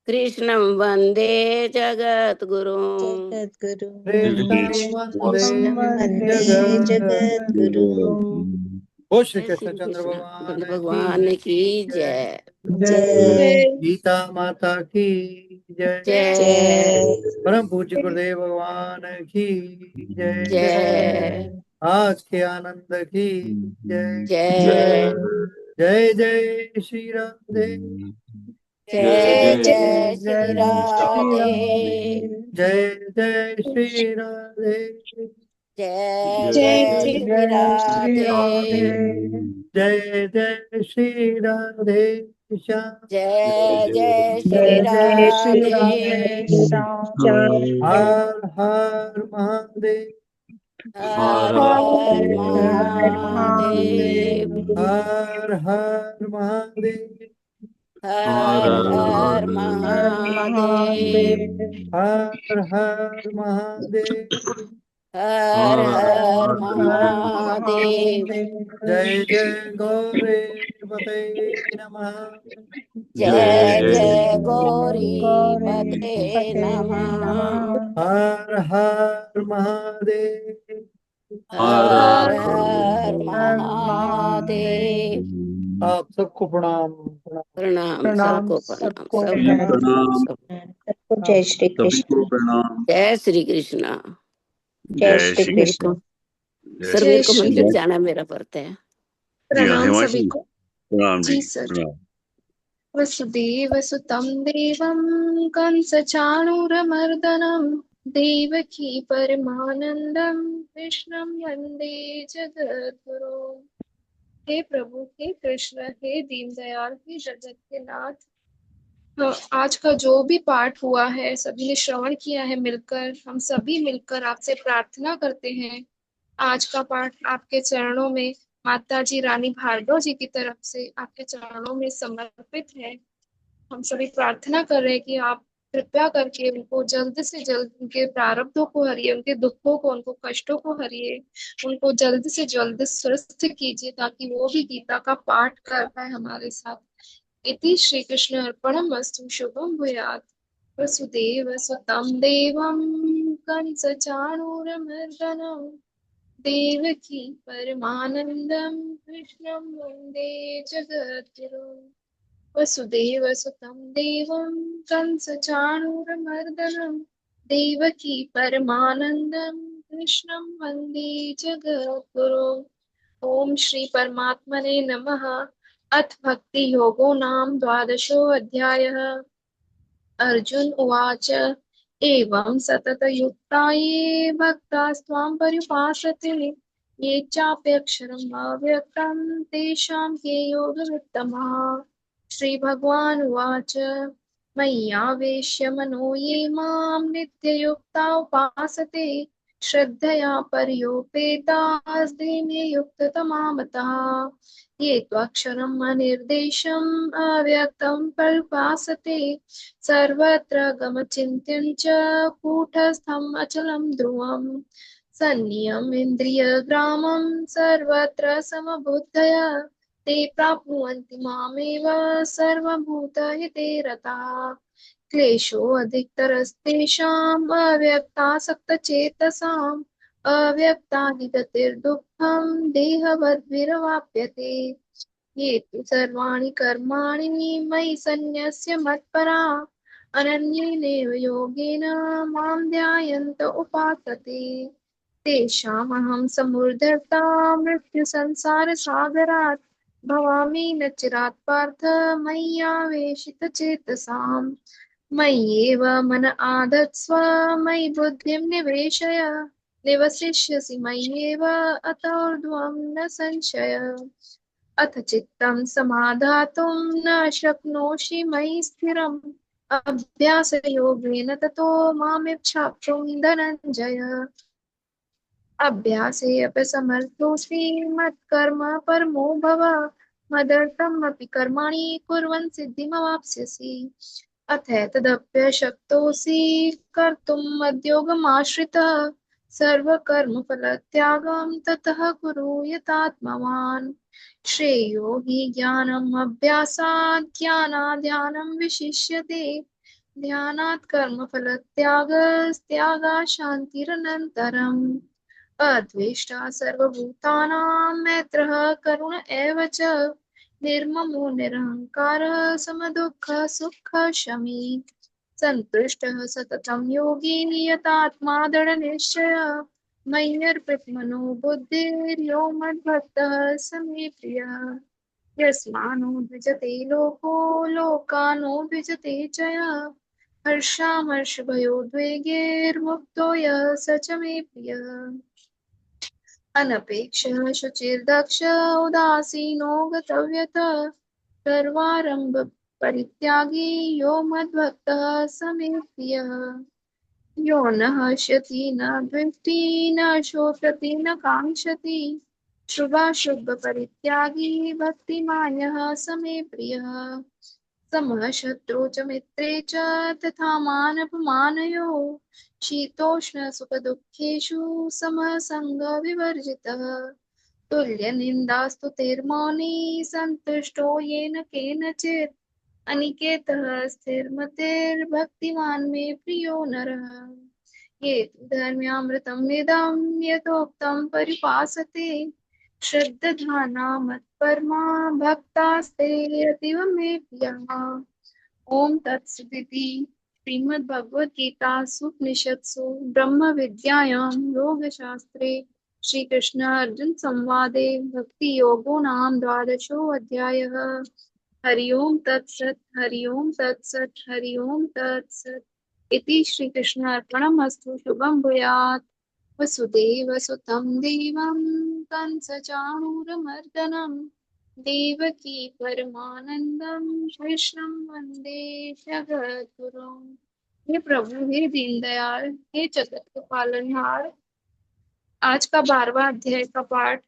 कृष्णं वन्दे जगद्गुरुं वन्दे जगद्गुरुम्। ओ श्री कृष्ण चंद्र भगवान की जय जय गीता माता की जय जय परम पूज्य गुरुदेव भगवान की जय जय आज के आनंद की जय जय जय जय श्री राधे जय जय श्री राधे जय जय श्री राधे जय जय श्री राधे जय जय श्री राधे श्याम जय जय श्री राधे हर हर महादेव हर हर महादेव हर हर महादेव हर हर महादेव हर हर महादेव हर हर महादेव जय जय गौरे पते नमः जय जय गौरी पते नमः हर हर महादेव हर हर महादेव आप सबको प्रणाम प्रणाम सबको प्रणाम सबको प्रणाम जय श्री सभी कृष्ण। को प्रणाम। जय श्री कृष्ण जय श्री मेरे कृष्ण। को सर मेरे को मंदिर जाना मेरा पड़ता है। प्रणाम सभी को। प्रणाम जी सर। वसुदेव सुतं देवं कंसचाणूरमर्दनं देवकी परमानंदं कृष्णं वंदे जगद्गुरुं। हे प्रभु, हे कृष्ण, हे दीनदयाल, हे जगत के नाथ, आज का जो भी पाठ हुआ है सभी ने श्रवण किया है मिलकर, हम सभी मिलकर आपसे प्रार्थना करते हैं आज का पाठ आपके चरणों में माता जी रानी भार्गव जी की तरफ से आपके चरणों में समर्पित है। हम सभी प्रार्थना कर रहे हैं कि आप कृपया करके उनको जल्द से जल्द उनके प्रारब्धों को हरिए, उनके दुखों को, उनको कष्टों को हरिए, उनको जल्द से जल्द स्वस्थ कीजिए ताकि वो भी गीता का पाठ कर पाए हमारे साथ। इति श्री कृष्ण अर्पणमस्तु। शुभम भूयात्। वसुदेव सुतं देवं कंसचाणूरमर्दनं देवकी परमानन्दं कृष्णं वन्दे जगद्गुरुं। वसुदेव सुतं देवं कंसचाणूरमर्दनं देवकी परमानन्दं कृष्णं वन्दे जगद्गुरुम्। ओम श्री परमात्मने नमः। अथ भक्ति योगो नाम द्वादशोऽध्यायः। अर्जुन उवाच एवं सततयुक्ता ये भक्तास्त्वां पर्युपासते ये चाप्यक्षरम् अव्यक्तं तेषां के योगवित्तमाः। श्रीभगवान् उवाच मय्यावेश्य मनो ये मां नित्ययुक्ता उपासते श्रद्धया पर्योपेतास्ते मे युक्ततमा मताः। ये त्वक्षरम् अनिर्देशम् अव्यक्तं पर्युपासते सर्वत्र गमचिन्त्यं च कूटस्थम् अचलं ध्रुवम् सन्नियम् इन्द्रियग्रामं सर्वत्र समबुद्धया ते प्राप्नुवन्ति मामेव सर्वभूतहिते रताः। क्लेशोऽधिकतरस्तेषाम् अव्यक्तासक्तचेतसाम् अव्यक्तादिगतिर्दुःखं देहवद्भिरवाप्यते। ये तु सर्वाणि कर्माणि मयि सन्न्यस्य मत्परा अनन्येनैव योगेन मां ध्यायन्त उपासते तेषामहं समुद्धर्ता मृत्युसंसारसागरात् भवामि न चिरात् पार्थ मय्यावेशितचेतसाम्। मय्येव मन आधत्स्व मयि बुद्धिं निवेशय निवसिष्यसि मय्येव अतोर्ध्वं न संशय। अथ चित्तं समाधातुं न शक्नोषि मयि स्थिरम् अभ्यासयोगेन ततो मामिच्छाप्तुं धनञ्जय। अभ्यासेऽप्यसमर्थोऽसि मत्कर्म परमो भव मदर्थमपि कर्माणि कुर्वन् सिद्धिमवाप्स्यसि। अथैतदप्यशक्तोऽसि कर्तुं मद्योगमाश्रितः सर्वकर्मफलत्यागं ततः कुरु यतात्मवान्। श्रेयो हि ज्ञानम् अभ्यासात् ज्ञानात् ध्यानं विशिष्यते ध्यानात् कर्मफलत्यागस्त्यागात् शान्तिरनन्तरम्। अद्वेष्टा सर्वभूतानां मैत्रः करुण एव च निर्ममो निरहङ्कारः समदुःखः सुखक्षमी सन्तुष्टः सततं योगी नियतात्मा दृढनिश्चयः मय्यर्पितमनो बुद्धिर्यो मद्भक्तः स मे प्रियः। यस्मानो द्विजते लोको लोकानो द्विजते च यः हर्षामर्षभयोद्वेगैर्मुक्तो यः स च मे प्रियः। अनपेक्षः शुचिर्दक्ष उदासीनो गतव्यतः सर्वारम्भ परित्यागी यो मद्भक्तः स मे प्रियः। यो न हष्यति न द्वेष्टि न शोचति न काङ्क्षति शुभाशुभ परित्यागी भक्तिमान्यः स मे प्रियः। समः शत्रौ च मित्रे च तथा मानपमानयोः शीतोष्ण सुखदुःखेषु समः सङ्गविवर्जितः तुल्यनिन्दास्तुतिर्मौनी सन्तुष्टो येन केनचित् अनिकेतः स्थिरमतिर्भक्तिमान् मे प्रियो नरः। ये तु धर्म्यामृतं इदं यथोक्तं परिपासते श्रद्धाना मत्परमा भक्तास्ते अतीव मे प्रियाः। ओम तत्सदिति श्रीमद्भगवद्गीतासु उपनिषत्सु ब्रह्म विद्यायां योगशास्त्रे श्री कृष्ण अर्जुन संवादे भक्ति योगो नाम द्वादशोऽध्यायः। हरि ओम तत्सत् हरि ओम तत्सत् हरि ओम तत्सत्। इति श्री कृष्ण अर्पणमस्तु। शुभम भूयात्। वसुदेव सुतं देवं कंसचाणूरमर्दनं देवकी परमानंदम कृष्णं वंदे जगद्गुरुम्। हे प्रभु, हे दीनदयाल, हे जगत के पालनहार, आज का 12वां अध्याय का पाठ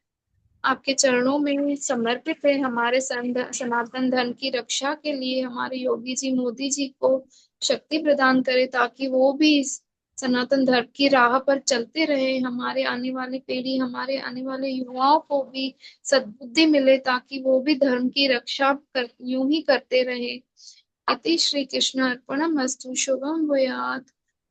आपके चरणों में समर्पित है। हमारे सनातन धर्म की रक्षा के लिए हमारे योगी जी मोदी जी को शक्ति प्रदान करे ताकि वो भी इस सनातन धर्म की राह पर चलते रहे। हमारे आने वाली पीढ़ी, हमारे आने वाले युवाओं को भी सद्बुद्धि मिले ताकि वो भी धर्म की रक्षा यूं ही करते रहे। इति श्री कृष्ण अर्पणमस्तु। शुभम भूयात्।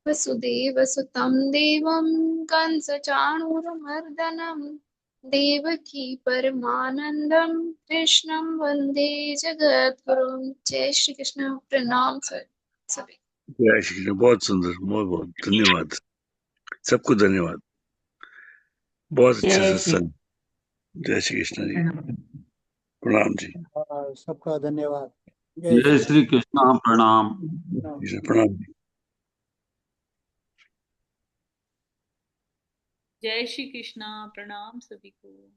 वसुदेव सुतं देवं कंसचाणूरमर्दनं देवकी परमानंदम कृष्णं वंदे जगद्गुरुं। जय श्री कृष्ण। प्रणाम सभी। जय श्री कृष्ण। बहुत सुंदर, बहुत बहुत धन्यवाद सबको, धन्यवाद, बहुत अच्छा जय श्री सत्संग। जय श्री कृष्ण जी, प्रणाम जी। और सबका धन्यवाद। जय जय श्री श्री कृष्ण। प्रणाम। कृष्ण। प्रणाम जी। जय श्री कृष्णा। प्रणाम सभी को।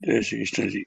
जय श्री कृष्ण जी।